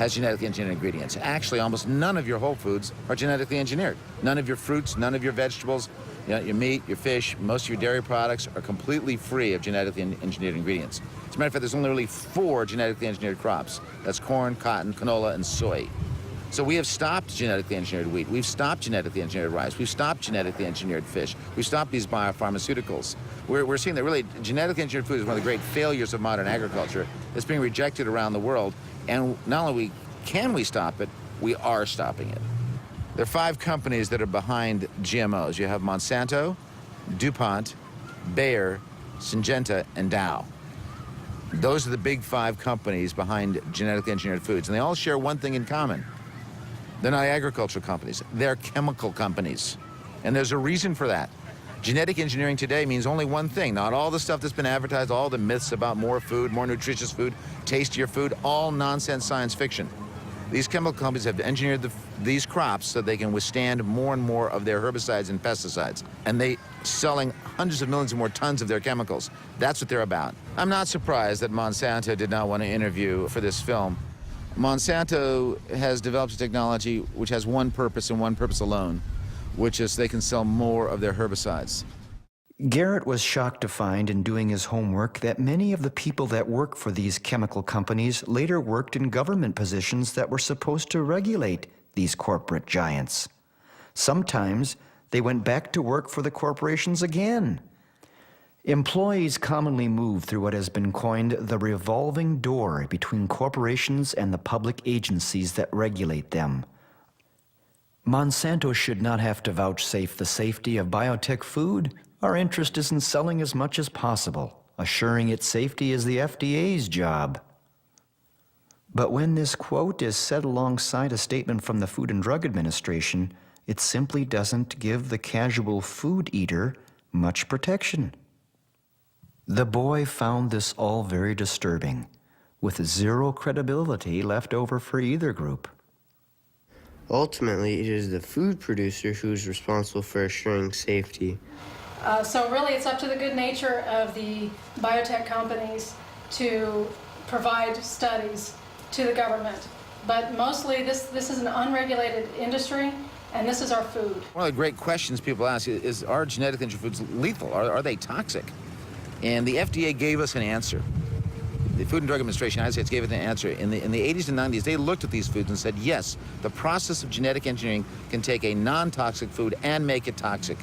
[SPEAKER 24] has genetically engineered ingredients. Actually, almost none of your whole foods are genetically engineered. None of your fruits, none of your vegetables, your meat, your fish, most of your dairy products are completely free of genetically engineered ingredients. As a matter of fact, there's only really 4 genetically engineered crops. That's corn, cotton, canola, and soy. So we have stopped genetically engineered wheat. We've stopped genetically engineered rice. We've stopped genetically engineered fish. We've stopped these biopharmaceuticals. We're seeing that really genetically engineered food is one of the great failures of modern agriculture. It's being rejected around the world. And not only can we stop it, we are stopping it. There are 5 companies that are behind GMOs. You have Monsanto, DuPont, Bayer, Syngenta, and Dow. Those are the big 5 companies behind genetically engineered foods, and they all share one thing in common. They're not agricultural companies. They're chemical companies. And there's a reason for that. Genetic engineering today means only one thing. Not all the stuff that's been advertised, all the myths about more food, more nutritious food, tastier food, all nonsense science fiction. These chemical companies have engineered these crops so they can withstand more and more of their herbicides and pesticides. And they selling hundreds of millions of more tons of their chemicals. That's what they're about. I'm not surprised that Monsanto did not want to interview for this film. Monsanto has developed a technology which has one purpose and one purpose alone, which is they can sell more of their herbicides.
[SPEAKER 1] Garrett was shocked to find in doing his homework that many of the people that work for these chemical companies later worked in government positions that were supposed to regulate these corporate giants. Sometimes they went back to work for the corporations again. Employees commonly move through what has been coined the revolving door between corporations and the public agencies that regulate them. Monsanto should not have to vouchsafe the safety of biotech food. Our interest is in selling as much as possible. Assuring its safety is the FDA's job. But when this quote is said alongside a statement from the Food and Drug Administration, it simply doesn't give the casual food eater much protection. The boy found this all very disturbing, with 0 credibility left over for either group.
[SPEAKER 6] Ultimately, it is the food producer who's responsible for assuring safety.
[SPEAKER 7] So really, it's up to the good nature of the biotech companies to provide studies to the government. But mostly, this is an unregulated industry, and this is our food.
[SPEAKER 24] One of the great questions people ask is, are genetically engineered foods lethal? Are they toxic? And the FDA gave us an answer. The Food and Drug Administration in the United States gave it an answer. In the 80s and 90s, they looked at these foods and said, yes, the process of genetic engineering can take a non-toxic food and make it toxic.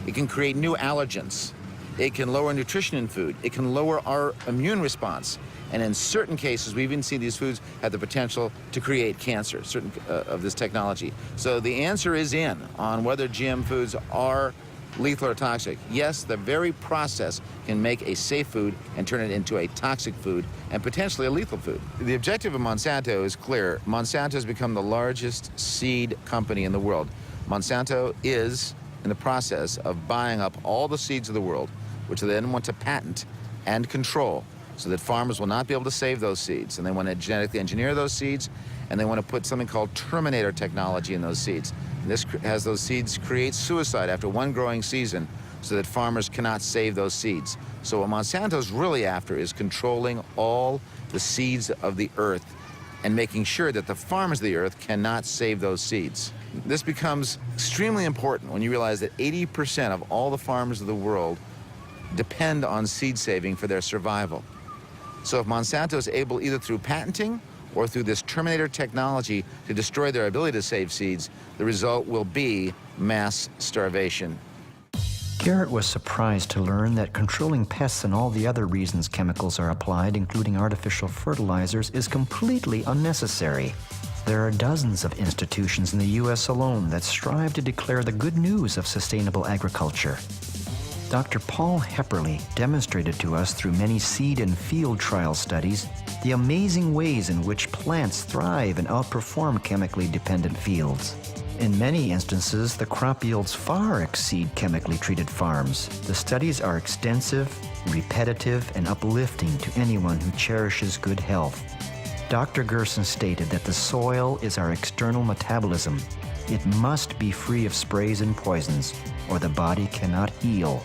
[SPEAKER 24] It can create new allergens. It can lower nutrition in food. It can lower our immune response. And in certain cases, we even see these foods have the potential to create cancer, certain of this technology. So the answer is in on whether GM foods are lethal or toxic. Yes, the very process can make a safe food and turn it into a toxic food and potentially a lethal food. The objective of Monsanto is clear. Monsanto has become the largest seed company in the world. Monsanto is in the process of buying up all the seeds of the world, which they then want to patent and control so that farmers will not be able to save those seeds. And they want to genetically engineer those seeds, and they want to put something called terminator technology in those seeds. And this has those seeds create suicide after one growing season so that farmers cannot save those seeds. So what Monsanto's really after is controlling all the seeds of the earth and making sure that the farmers of the earth cannot save those seeds. This becomes extremely important when you realize that 80% of all the farmers of the world depend on seed saving for their survival. So if Monsanto is able, either through patenting or through this terminator technology, to destroy their ability to save seeds, the result will be mass starvation.
[SPEAKER 1] Garrett was surprised to learn that controlling pests and all the other reasons chemicals are applied, including artificial fertilizers, is completely unnecessary. There are dozens of institutions in the U.S. alone that strive to declare the good news of sustainable agriculture. Dr. Paul Hepperly demonstrated to us through many seed and field trial studies the amazing ways in which plants thrive and outperform chemically dependent fields. In many instances, the crop yields far exceed chemically treated farms. The studies are extensive, repetitive, and uplifting to anyone who cherishes good health. Dr. Gerson stated that the soil is our external metabolism. It must be free of sprays and poisons, or the body cannot heal.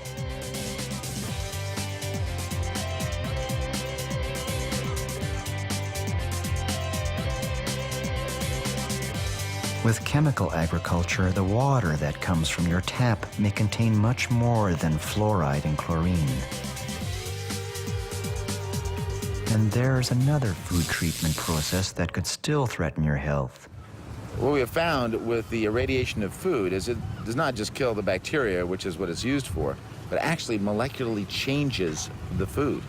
[SPEAKER 1] With chemical agriculture, the water that comes from your tap may contain much more than fluoride and chlorine. And there's another food treatment process that could still threaten your health.
[SPEAKER 24] What we have found with the irradiation of food is it does not just kill the bacteria, which is what it's used for, but actually molecularly changes the food.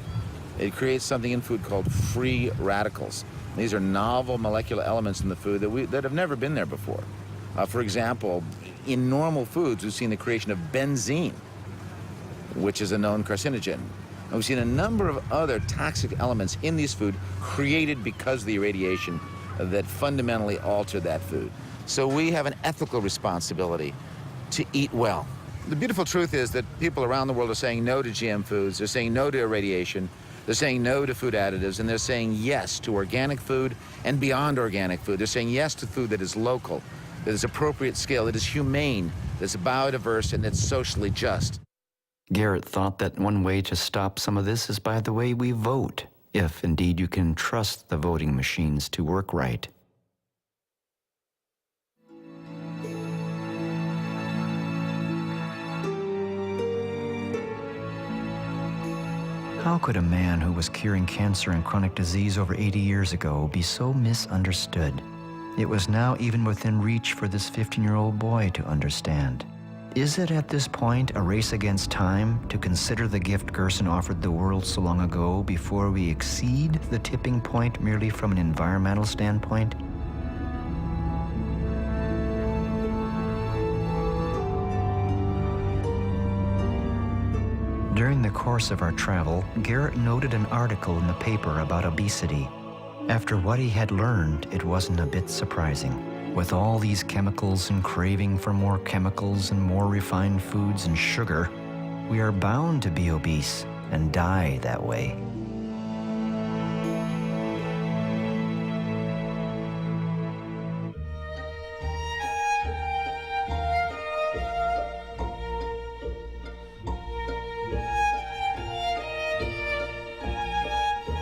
[SPEAKER 24] It creates something in food called free radicals. These are novel molecular elements in the food that have never been there before. For example, in normal foods, we've seen the creation of benzene, which is a known carcinogen. And we've seen a number of other toxic elements in these food created because of the irradiation that fundamentally alter that food. So we have an ethical responsibility to eat well. The beautiful truth is that people around the world are saying no to GM foods, they're saying no to irradiation, they're saying no to food additives, and they're saying yes to organic food and beyond organic food. They're saying yes to food that is local, that is appropriate scale, that is humane, that's biodiverse, and that's socially just.
[SPEAKER 1] Garrett thought that one way to stop some of this is by the way we vote, if indeed you can trust the voting machines to work right. How could a man who was curing cancer and chronic disease over 80 years ago be so misunderstood? It was now even within reach for this 15-year-old boy to understand. Is it at this point a race against time to consider the gift Gerson offered the world so long ago before we exceed the tipping point merely from an environmental standpoint? During the course of our travel, Garrett noted an article in the paper about obesity. After what he had learned, it wasn't a bit surprising. With all these chemicals and craving for more chemicals and more refined foods and sugar, we are bound to be obese and die that way.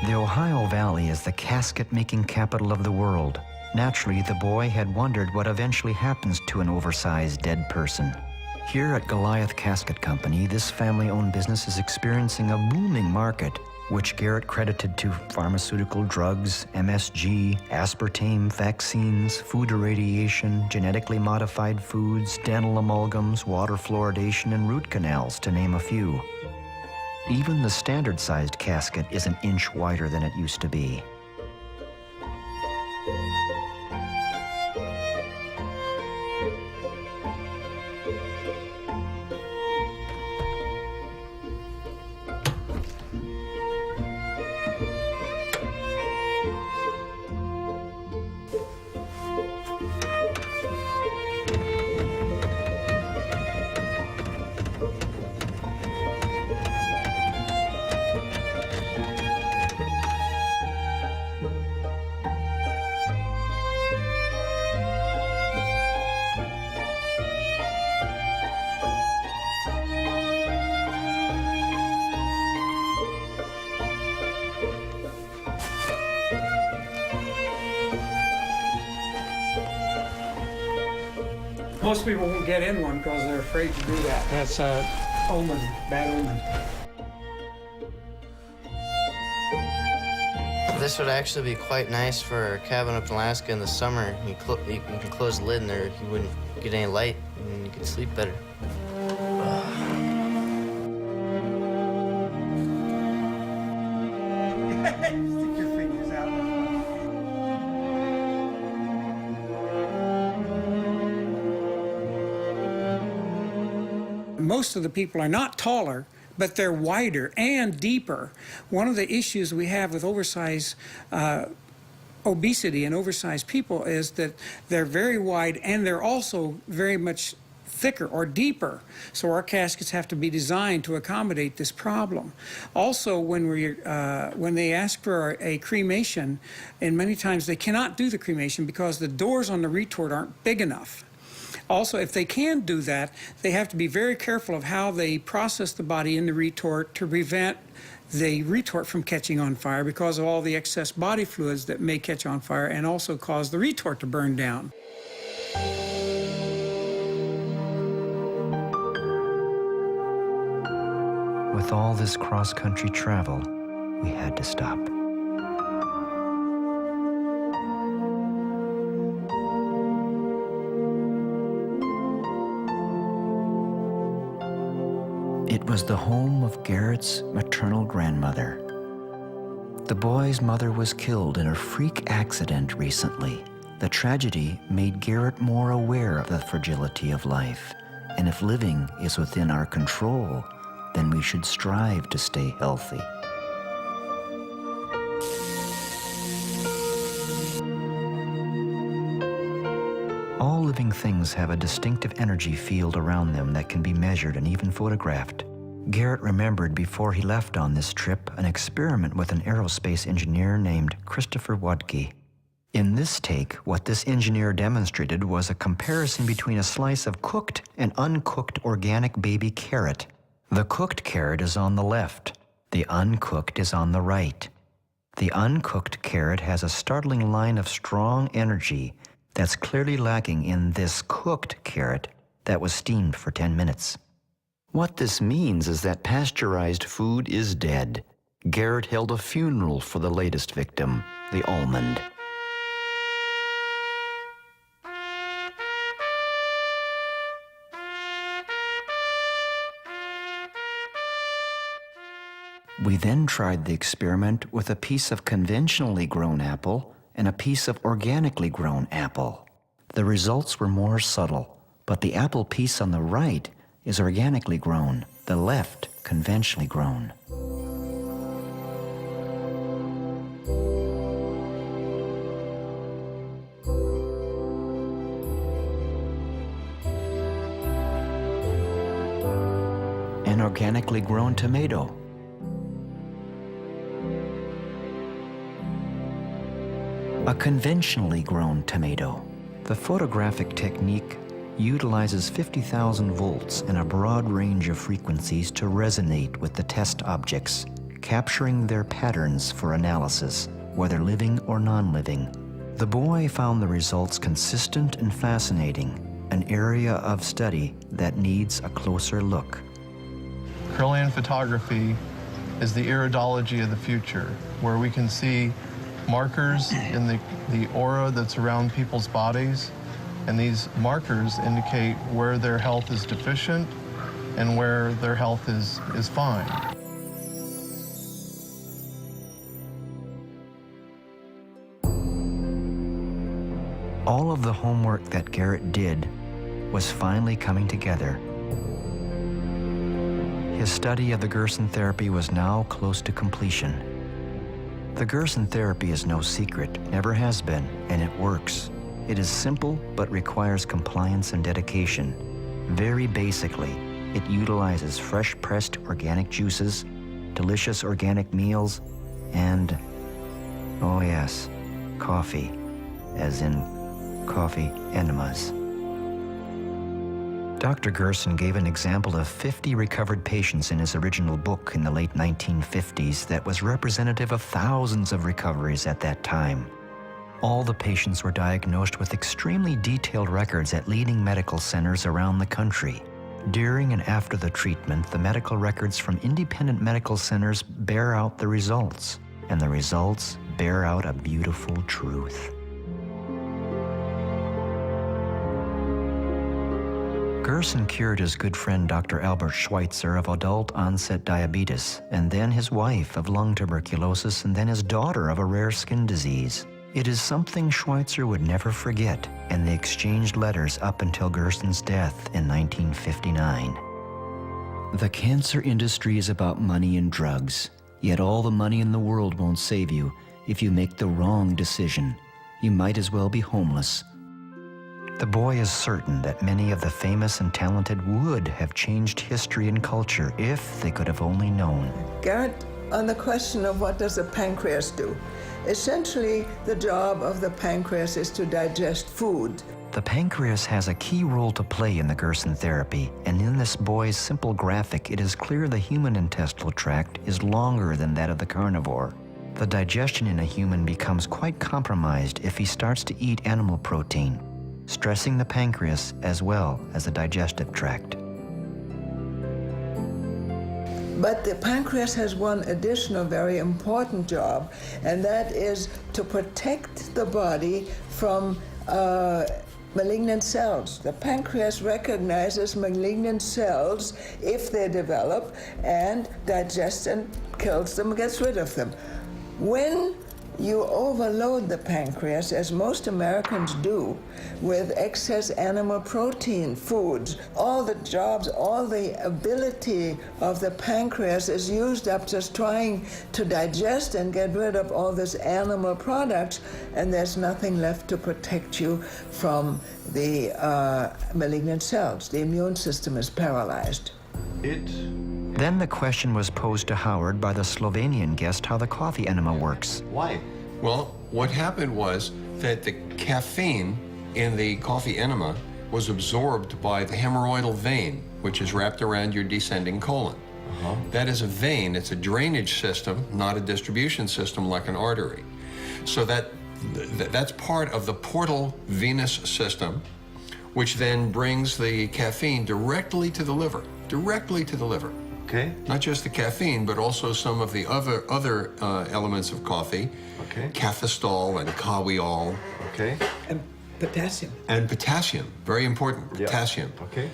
[SPEAKER 1] The Ohio Valley is the casket-making capital of the world. Naturally, the boy had wondered what eventually happens to an oversized dead person. Here at Goliath Casket Company, this family-owned business is experiencing a booming market, which Garrett credited to pharmaceutical drugs, MSG, aspartame, vaccines, food irradiation, genetically modified foods, dental amalgams, water fluoridation, and root canals, to name a few. Even the standard-sized casket is an inch wider than it used to be.
[SPEAKER 5] Most people won't get in one because they're afraid to do that. That's an omen, bad omen.
[SPEAKER 4] This would actually be quite nice for a cabin up in Alaska in the summer. You can close the lid and there you wouldn't get any light and you could sleep better.
[SPEAKER 5] Stick your fingers out. Most of the people are not taller, but they're wider and deeper. One of the issues we have with oversized obesity and oversized people is that they're very wide and they're also very much thicker or deeper. So our caskets have to be designed to accommodate this problem. Also, when they ask for a cremation, and many times they cannot do the cremation because the doors on the retort aren't big enough. Also, if they can do that, they have to be very careful of how they process the body in the retort to prevent the retort from catching on fire because of all the excess body fluids that may catch on fire and also cause the retort to burn down.
[SPEAKER 1] with all this cross-country travel, we had to stop. It was the home of Garrett's maternal grandmother. The boy's mother was killed in a freak accident recently. The tragedy made Garrett more aware of the fragility of life, and if living is within our control, then we should strive to stay healthy. All living things have a distinctive energy field around them that can be measured and even photographed. Garrett remembered before he left on this trip an experiment with an aerospace engineer named Christopher Wadke. In this take, what this engineer demonstrated was a comparison between a slice of cooked and uncooked organic baby carrot. The cooked carrot is on the left. The uncooked is on the right. The uncooked carrot has a startling line of strong energy that's clearly lacking in this cooked carrot that was steamed for 10 minutes. What this means is that pasteurized food is dead. Garrett held a funeral for the latest victim, the almond. We then tried the experiment with a piece of conventionally grown apple and a piece of organically grown apple. The results were more subtle, but the apple piece on the right is organically grown, the left conventionally grown. An organically grown tomato. A conventionally grown tomato. The photographic technique utilizes 50,000 volts and a broad range of frequencies to resonate with the test objects, capturing their patterns for analysis, whether living or non-living. The boy found the results consistent and fascinating, an area of study that needs a closer look.
[SPEAKER 8] Kirlian photography is the iridology of the future, where we can see markers in the aura that's around people's bodies, and these markers indicate where their health is deficient and where their health is fine.
[SPEAKER 1] All of the homework that Garrett did was finally coming together. His study of the Gerson therapy was now close to completion. The Gerson therapy is no secret, never has been, and it works. It is simple, but requires compliance and dedication. Very basically, it utilizes fresh-pressed organic juices, delicious organic meals, and, oh yes, coffee, as in coffee enemas. Dr. Gerson gave an example of 50 recovered patients in his original book in the late 1950s that was representative of thousands of recoveries at that time. All the patients were diagnosed with extremely detailed records at leading medical centers around the country. During and after the treatment, the medical records from independent medical centers bear out the results, and the results bear out a beautiful truth. Gerson cured his good friend Dr. Albert Schweitzer of adult-onset diabetes, and then his wife of lung tuberculosis, and then his daughter of a rare skin disease. It is something Schweitzer would never forget, and they exchanged letters up until Gerson's death in 1959. The cancer industry is about money and drugs, yet all the money in the world won't save you if you make the wrong decision. You might as well be homeless. The boy is certain that many of the famous and talented would have changed history and culture if they could have only known.
[SPEAKER 2] Garrett, on the question of what does the pancreas do? Essentially, the job of the pancreas is to digest food.
[SPEAKER 1] The pancreas has a key role to play in the Gerson therapy, and in this boy's simple graphic, it is clear the human intestinal tract is longer than that of the carnivore. The digestion in a human becomes quite compromised if he starts to eat animal protein, stressing the pancreas as well as the digestive tract.
[SPEAKER 2] But the pancreas has one additional very important job, and that is to protect the body from malignant cells. The pancreas recognizes malignant cells if they develop and digests and kills them, gets rid of them. When you overload the pancreas, as most Americans do, with excess animal protein foods, all the jobs, all the ability of the pancreas is used up just trying to digest and get rid of all this animal products, and there's nothing left to protect you from the malignant cells. The immune system is paralyzed.
[SPEAKER 1] Then the question was posed to Howard by the Slovenian guest how the coffee enema works.
[SPEAKER 13] Why? Well, what happened was that the caffeine in the coffee enema was absorbed by the hemorrhoidal vein, which is wrapped around your descending colon. That is a vein. It's a drainage system, not a distribution system like an artery. So that's part of the portal venous system, which then brings the caffeine directly to the liver, directly to the liver. Okay. Not just the caffeine, but also some of the other elements of coffee. Okay. Cafestol and kawiol. Okay.
[SPEAKER 3] And potassium.
[SPEAKER 13] And potassium, very important, potassium. Okay.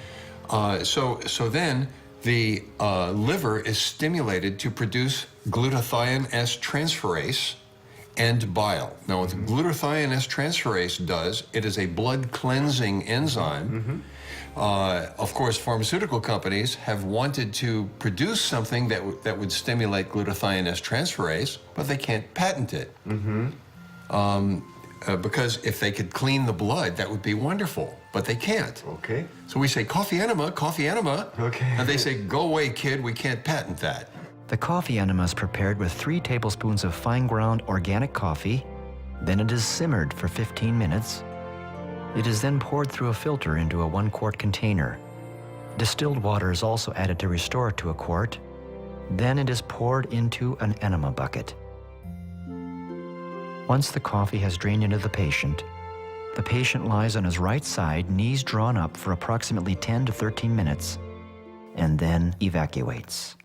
[SPEAKER 13] So then the liver is stimulated to produce glutathione S transferase and bile. Now, what the glutathione S transferase does, it is a blood cleansing enzyme. Of course, pharmaceutical companies have wanted to produce something that would stimulate glutathione S transferase, but they can't patent it. Because if they could clean the blood, that would be wonderful, but they can't. Okay. So we say, coffee enema, okay. And they say, go away, kid, we can't patent that.
[SPEAKER 1] The coffee enema is prepared with 3 tablespoons of fine ground organic coffee. Then it is simmered for 15 minutes. It is then poured through a filter into a 1-quart container. Distilled water is also added to restore it to a quart. Then it is poured into an enema bucket. Once the coffee has drained into the patient lies on his right side, knees drawn up for approximately 10 to 13 minutes, and then evacuates.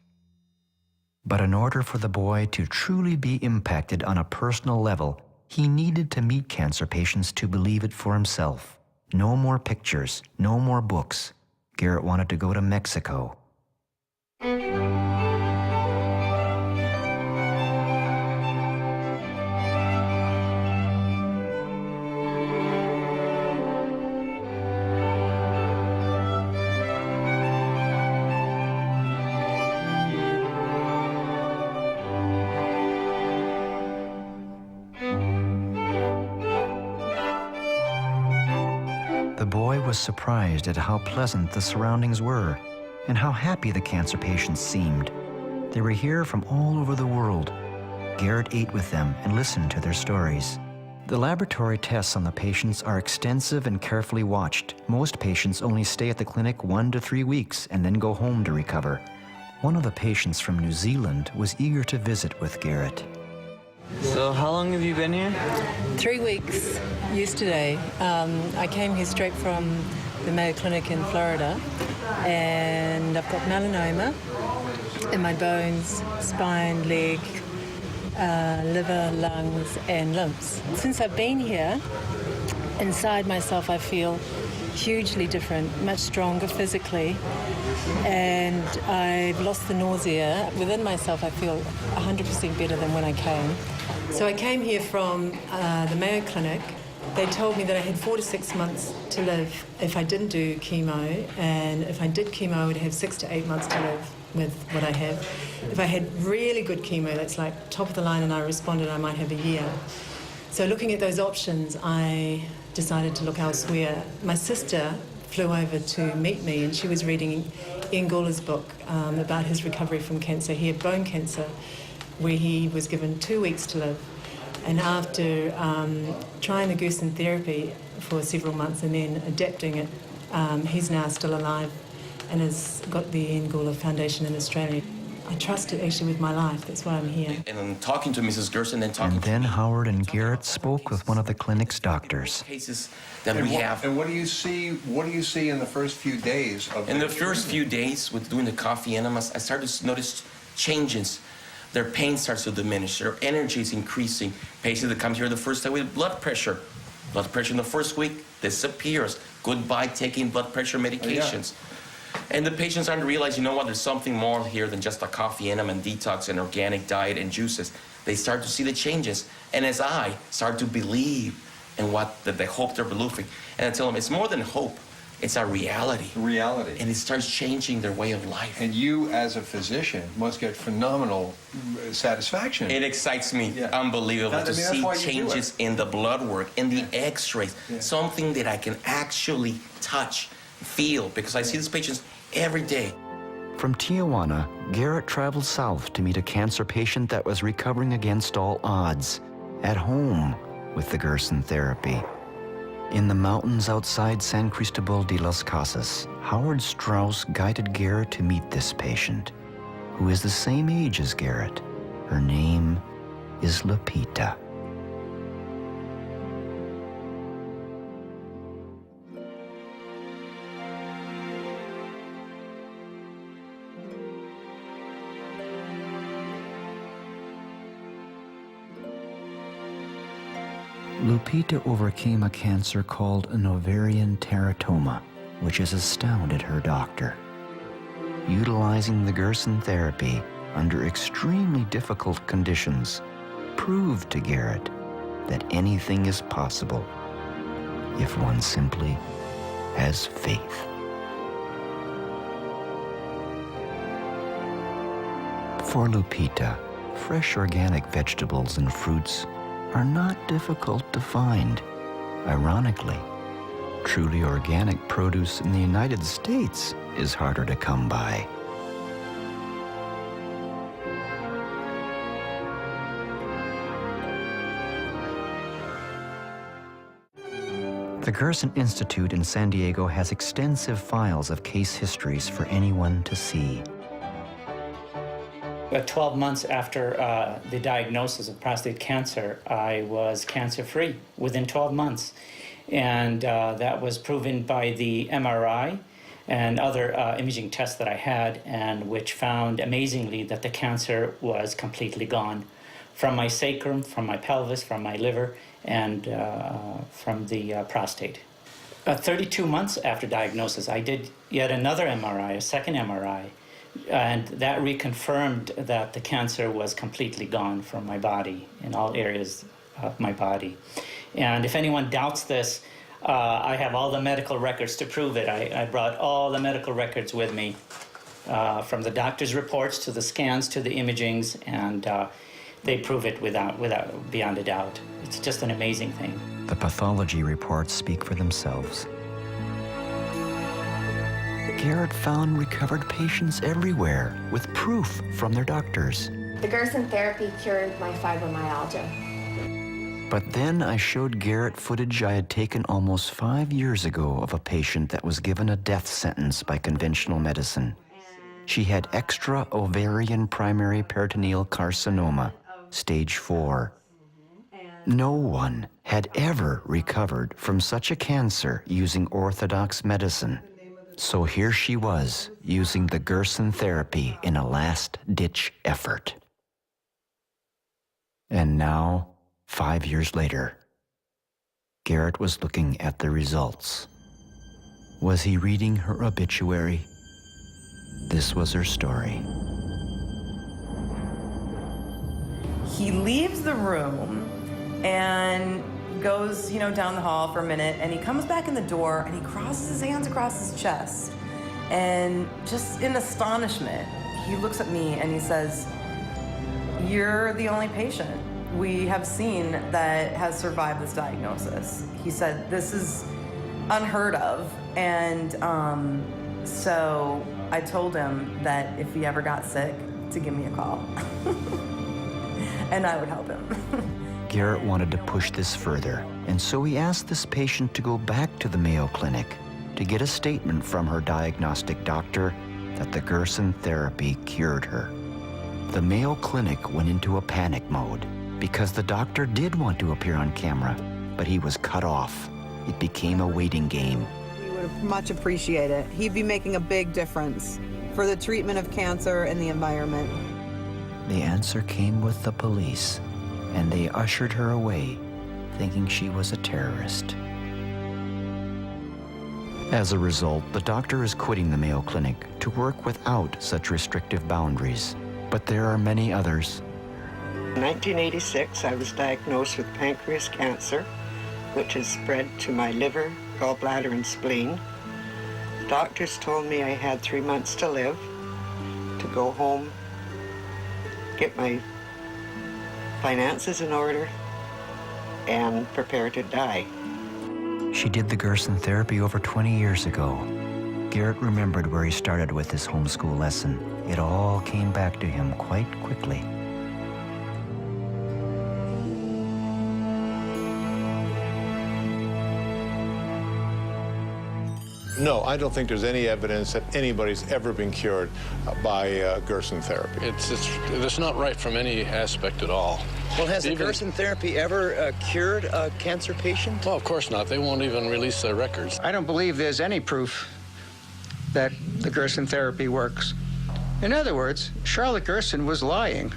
[SPEAKER 1] But in order for the boy to truly be impacted on a personal level, he needed to meet cancer patients to believe it for himself. No more pictures, no more books. Garrett wanted to go to Mexico. The boy was surprised at how pleasant the surroundings were and how happy the cancer patients seemed. They were here from all over the world. Garrett ate with them and listened to their stories. The laboratory tests on the patients are extensive and carefully watched. Most patients only stay at the clinic 1 to 3 weeks and then go home to recover. One of the patients from New Zealand was eager to visit with Garrett.
[SPEAKER 4] So how long have you been here?
[SPEAKER 9] 3 weeks yesterday. I came here straight from the Mayo Clinic in Florida, and I've got melanoma in my bones, spine, leg, liver, lungs, and limbs. Since I've been here, inside myself I feel hugely different, much stronger physically, and I've lost the nausea. Within myself I feel 100% better than when I came. So I came here from the Mayo Clinic. They told me that I had 4 to 6 months to live if I didn't do chemo, and if I did chemo I would have 6 to 8 months to live with what I have. If I had really good chemo, that's like top of the line, and I responded, I might have a year. So looking at those options, I decided to look elsewhere. My sister flew over to meet me, and she was reading Ian Gawler's book about his recovery from cancer. He had bone cancer, where he was given 2 weeks to live. And after trying the Gerson therapy for several months and then adapting it, he's now still alive and has got the Ian Gawler Foundation in Australia. I trust it actually with my life. That's why I'm here.
[SPEAKER 10] And I'm talking to Mrs. Gerson and talking.
[SPEAKER 1] And then Howard and Garrett spoke with one of the clinic's doctors.
[SPEAKER 10] Cases that we have.
[SPEAKER 13] And what do you see? What do you see in the first few days of?
[SPEAKER 10] In the first few days with doing the coffee enemas, I started to notice changes. Their pain starts to diminish. Their energy is increasing. Patients that come here the first time with blood pressure in the first week disappears. Goodbye taking blood pressure medications. And the patients aren't realize, you know what, there's something more here than just a coffee enema and detox and organic diet and juices. They start to see the changes. And as I start to believe in what the hope they're believing, and I tell them it's more than hope, it's a reality.
[SPEAKER 13] Reality.
[SPEAKER 10] And it starts changing their way of life.
[SPEAKER 13] And you, as a physician, must get phenomenal satisfaction.
[SPEAKER 10] It excites me, unbelievable, to see changes in the blood work, in the x-rays, something that I can actually touch, feel, because I see these patients every day.
[SPEAKER 1] From Tijuana, Garrett traveled south to meet a cancer patient that was recovering against all odds, at home with the Gerson therapy. In the mountains outside San Cristobal de las Casas, Howard Strauss guided Garrett to meet this patient, who is the same age as Garrett. Her name is Lupita. Lupita overcame a cancer called an ovarian teratoma, which has astounded her doctor. Utilizing the Gerson therapy under extremely difficult conditions proved to Garrett that anything is possible if one simply has faith. For Lupita, fresh organic vegetables and fruits are not difficult to find. Ironically, truly organic produce in the United States is harder to come by. The Gerson Institute in San Diego has extensive files of case histories for anyone to see.
[SPEAKER 11] 12 months after the diagnosis of prostate cancer, I was cancer-free within 12 months. And that was proven by the MRI and other imaging tests that I had, and which found amazingly that the cancer was completely gone from my sacrum, from my pelvis, from my liver, and from the prostate. 32 months after diagnosis, I did yet another MRI, a second MRI, and that reconfirmed that the cancer was completely gone from my body, in all areas of my body. And if anyone doubts this, I have all the medical records to prove it. I brought all the medical records with me, from the doctor's reports to the scans to the imagings, and they prove it beyond a doubt. It's just an amazing thing.
[SPEAKER 1] The pathology reports speak for themselves. Garrett found recovered patients everywhere with proof from their doctors.
[SPEAKER 12] The Gerson therapy cured my fibromyalgia.
[SPEAKER 1] But then I showed Garrett footage I had taken almost 5 years ago of a patient that was given a death sentence by conventional medicine. She had extra ovarian primary peritoneal carcinoma, stage 4. No one had ever recovered from such a cancer using orthodox medicine. So here she was, using the Gerson therapy in a last-ditch effort. And now, 5 years later, Garrett was looking at the results. Was he reading her obituary? This was her story.
[SPEAKER 15] He leaves the room and goes, down the hall for a minute, and he comes back in the door and he crosses his hands across his chest. And just in astonishment, he looks at me and he says, "You're the only patient we have seen that has survived this diagnosis." He said, "This is unheard of." And so I told him that if he ever got sick, to give me a call. And I would help him.
[SPEAKER 1] Garrett wanted to push this further, and so he asked this patient to go back to the Mayo Clinic to get a statement from her diagnostic doctor that the Gerson therapy cured her. The Mayo Clinic went into a panic mode because the doctor did want to appear on camera, but he was cut off. It became a waiting game.
[SPEAKER 16] We would much appreciate it. He'd be making a big difference for the treatment of cancer and the environment.
[SPEAKER 1] the answer came with the police, and they ushered her away, thinking she was a terrorist. As a result, the doctor is quitting the Mayo Clinic to work without such restrictive boundaries. But there are many others.
[SPEAKER 14] In 1986, I was diagnosed with pancreas cancer, which has spread to my liver, gallbladder, and spleen. The doctors told me I had 3 months to live, to go home, get my finances in order, and prepare to die.
[SPEAKER 1] She did the Gerson therapy over 20 years ago. Garrett remembered where he started with his homeschool lesson. It all came back to him quite quickly.
[SPEAKER 16] No, I don't think there's any evidence that anybody's ever been cured by Gerson therapy.
[SPEAKER 17] It's not right from any aspect at all.
[SPEAKER 18] Well, has the Gerson therapy ever cured a cancer patient?
[SPEAKER 17] Well, of course not. They won't even release their records.
[SPEAKER 25] I don't believe there's any proof that the Gerson therapy works. In other words, Charlotte Gerson was lying.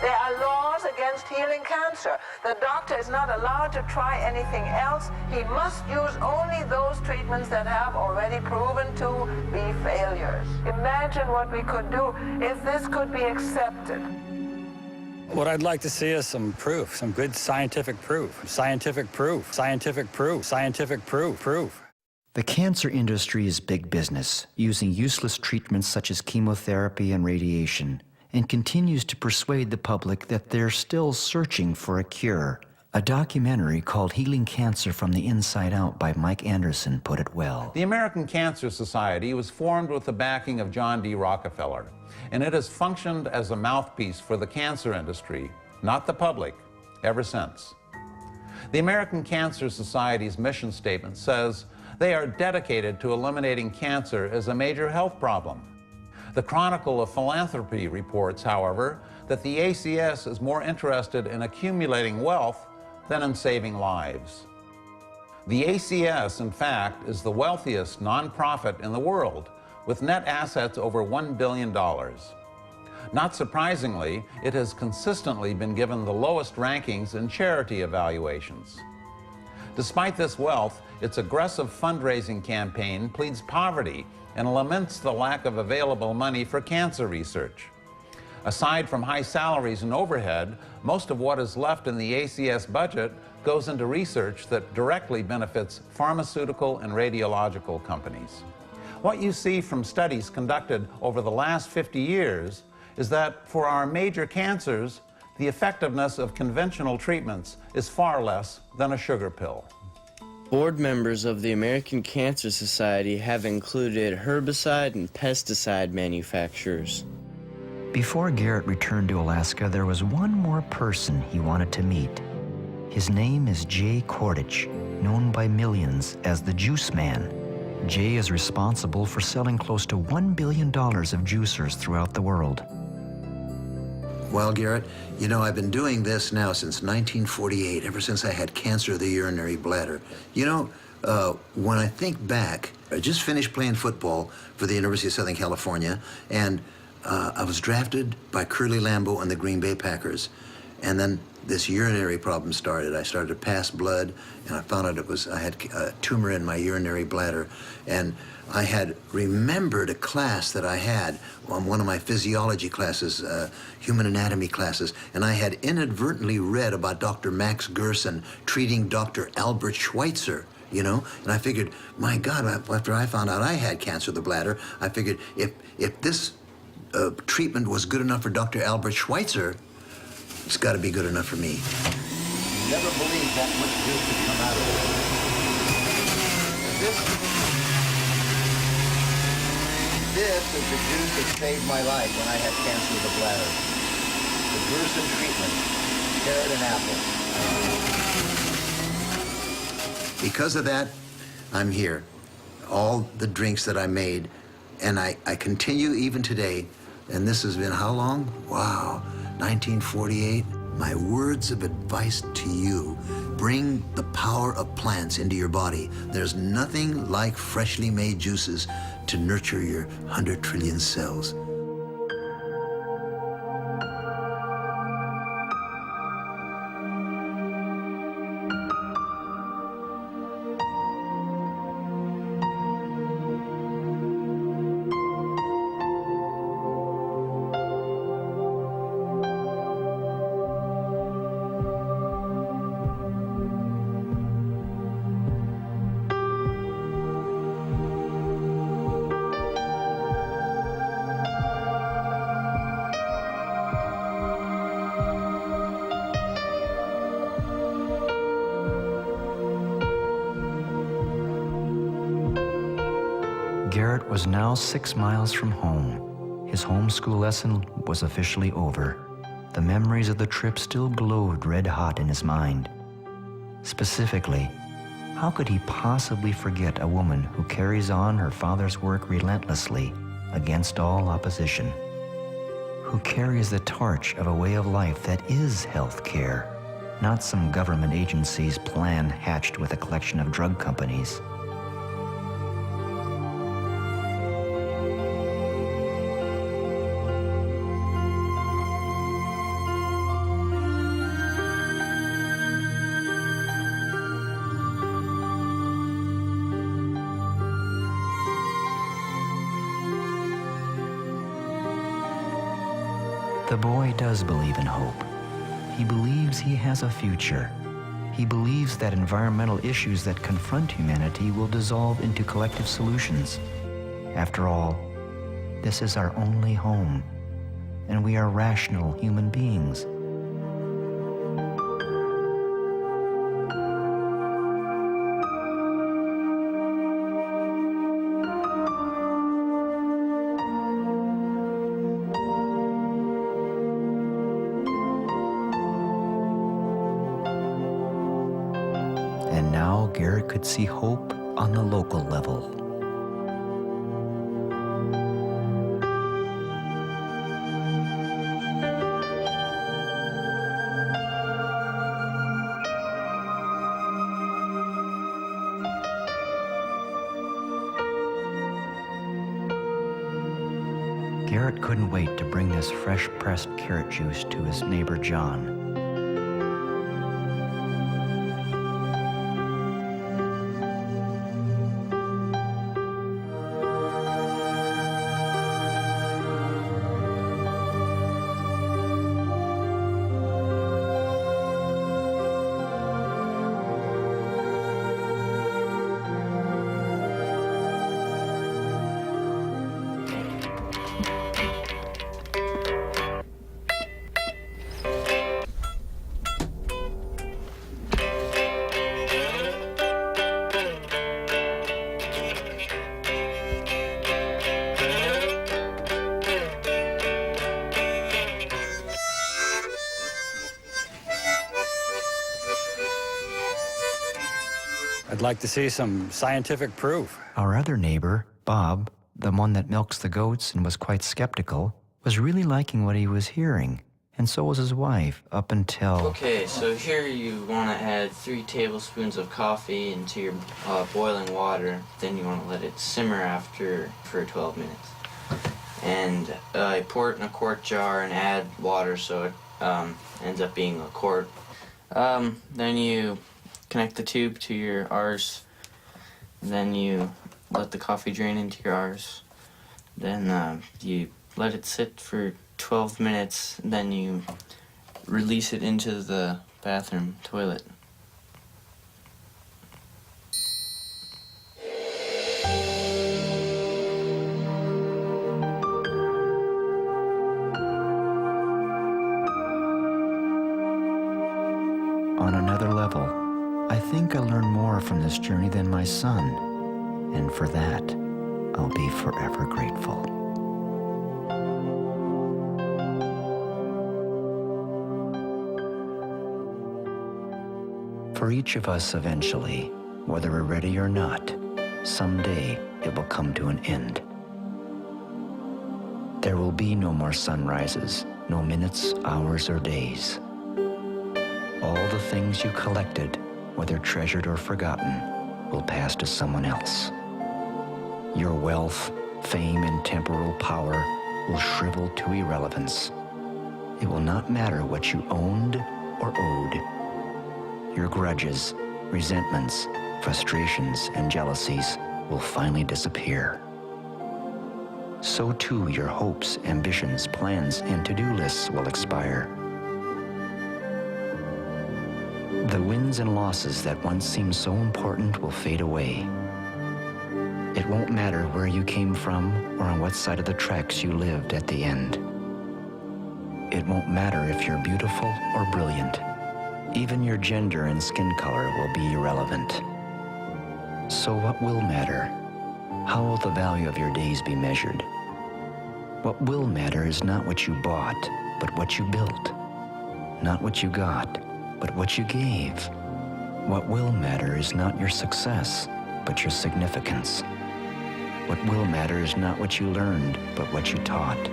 [SPEAKER 2] There are laws against healing cancer. The doctor is not allowed to try anything else. He must use only those treatments that have already proven to be failures. Imagine what we could do if this could be accepted.
[SPEAKER 26] What I'd like to see is some proof, some good scientific proof, scientific proof, scientific proof, scientific proof.
[SPEAKER 1] The cancer industry is big business, using useless treatments such as chemotherapy and radiation, and continues to persuade the public that they're still searching for a cure. A documentary called Healing Cancer from the Inside Out by Mike Anderson put it well.
[SPEAKER 27] The American Cancer Society was formed with the backing of John D. Rockefeller, and it has functioned as a mouthpiece for the cancer industry, not the public, ever since. The American Cancer Society's mission statement says they are dedicated to eliminating cancer as a major health problem. The Chronicle of Philanthropy reports, however, that the ACS is more interested in accumulating wealth than in saving lives. The ACS, in fact, is the wealthiest nonprofit in the world, with net assets over $1 billion. Not surprisingly, it has consistently been given the lowest rankings in charity evaluations. Despite this wealth, its aggressive fundraising campaign pleads poverty and laments the lack of available money for cancer research. Aside from high salaries and overhead, most of what is left in the ACS budget goes into research that directly benefits pharmaceutical and radiological companies. What you see from studies conducted over the last 50 years is that for our major cancers, the effectiveness of conventional treatments is far less than a sugar pill.
[SPEAKER 6] Board members of the American Cancer Society have included herbicide and pesticide manufacturers.
[SPEAKER 1] Before Garrett returned to Alaska, there was one more person he wanted to meet. His name is Jay Kordich, known by millions as the Juice Man. Jay is responsible for selling close to $1 billion of juicers throughout the world.
[SPEAKER 28] Well, Garrett, you know, I've been doing this now since 1948, ever since I had cancer of the urinary bladder. You know, when I think back, I just finished playing football for the University of Southern California, and I was drafted by Curly Lambeau and the Green Bay Packers. And then this urinary problem started. I started to pass blood, and I found out I had a tumor in my urinary bladder. And I had remembered a class that I had on one of my physiology classes, human anatomy classes, and I had inadvertently read about Dr. Max Gerson treating Dr. Albert Schweitzer, you know? And I figured, my God, after I found out I had cancer of the bladder, I figured if this treatment was good enough for Dr. Albert Schweitzer, it's got to be good enough for me. Never believed that much juice could come out of it. This is the juice that saved my life when I had cancer of the bladder. The Gerson treatment, carrot and apple. Because of that, I'm here. All the drinks that I made, and I continue even today, and this has been how long? Wow, 1948. my words of advice to you. Bring the power of plants into your body. There's nothing like freshly made juices to nurture your 100 trillion cells.
[SPEAKER 1] Garrett was now 6 miles from home. His homeschool lesson was officially over. The memories of the trip still glowed red hot in his mind. Specifically, how could he possibly forget a woman who carries on her father's work relentlessly against all opposition? Who carries the torch of a way of life that is health care, not some government agency's plan hatched with a collection of drug companies? The boy does believe in hope. He believes he has a future. He believes that environmental issues that confront humanity will dissolve into collective solutions. After all, this is our only home, and we are rational human beings. And now Garrett could see hope on the local level. Garrett couldn't wait to bring this fresh-pressed carrot juice to his neighbor John.
[SPEAKER 26] I'd like to see some scientific proof.
[SPEAKER 1] Our other neighbor, Bob, the one that milks the goats and was quite skeptical, was really liking what he was hearing, and so was his wife, up until...
[SPEAKER 4] Okay, so here you want to add 3 tablespoons of coffee into your boiling water. Then you want to let it simmer after for 12 minutes. And pour it in a quart jar and add water so it ends up being a quart. Then you connect the tube to your R's. Then you let the coffee drain into your R's. Then you let it sit for 12 minutes. Then you release it into the bathroom toilet.
[SPEAKER 1] On another level, I think I learned more from this journey than my son, and for that, I'll be forever grateful. For each of us eventually, whether we're ready or not, someday it will come to an end. There will be no more sunrises, no minutes, hours, or days. All the things you collected, whether treasured or forgotten, will pass to someone else. Your wealth, fame, and temporal power will shrivel to irrelevance. It will not matter what you owned or owed. Your grudges, resentments, frustrations, and jealousies will finally disappear. So too your hopes, ambitions, plans, and to-do lists will expire. The wins and losses that once seemed so important will fade away. It won't matter where you came from or on what side of the tracks you lived at the end. It won't matter if you're beautiful or brilliant. Even your gender and skin color will be irrelevant. So what will matter? How will the value of your days be measured? What will matter is not what you bought, but what you built. Not what you got, but what you gave. What will matter is not your success, but your significance. What will matter is not what you learned, but what you taught.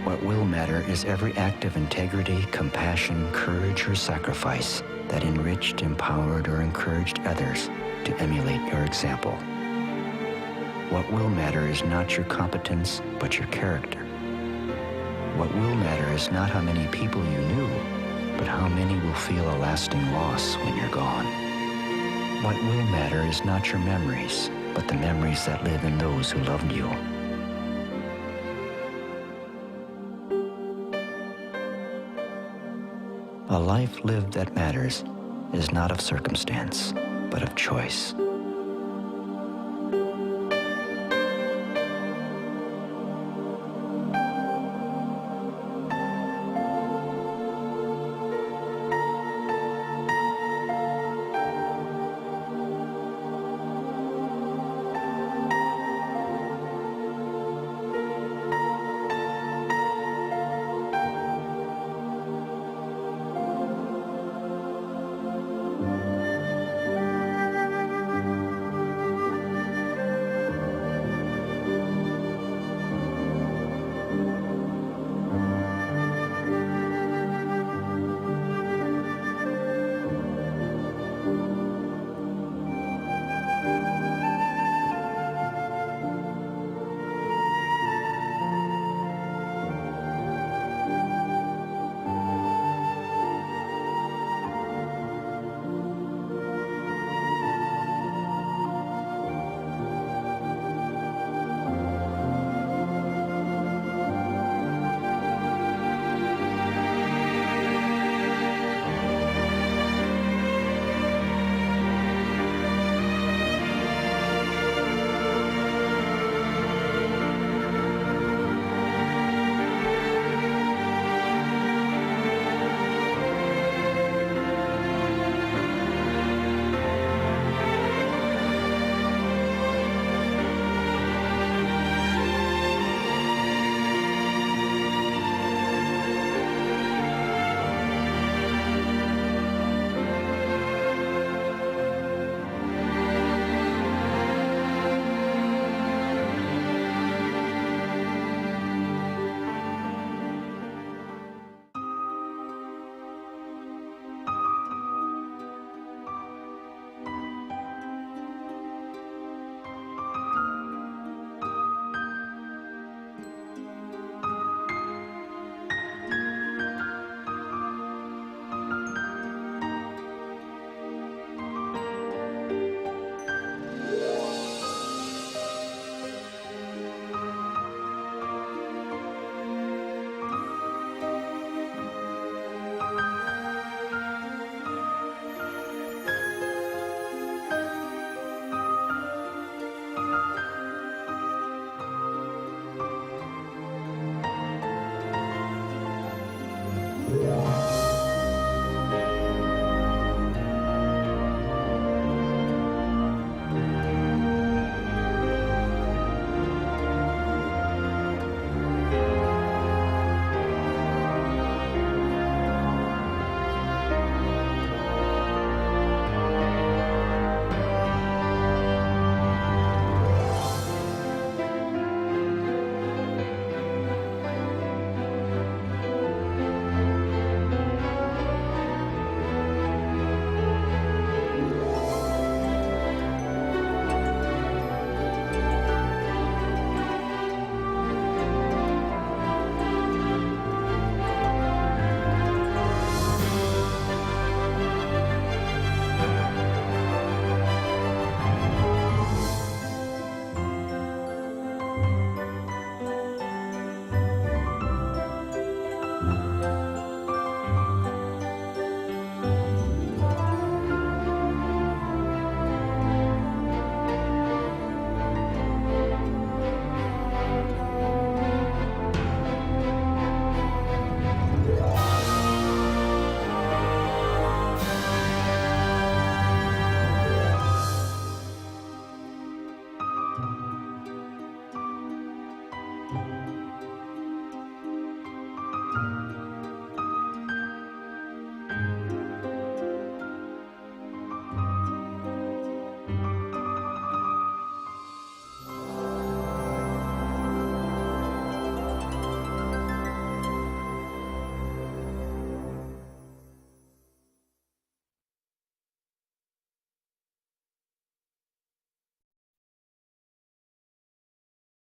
[SPEAKER 1] What will matter is every act of integrity, compassion, courage, or sacrifice that enriched, empowered, or encouraged others to emulate your example. What will matter is not your competence, but your character. What will matter is not how many people you knew, but how many will feel a lasting loss when you're gone. What will matter is not your memories, but the memories that live in those who loved you. A life lived that matters is not of circumstance, but of choice.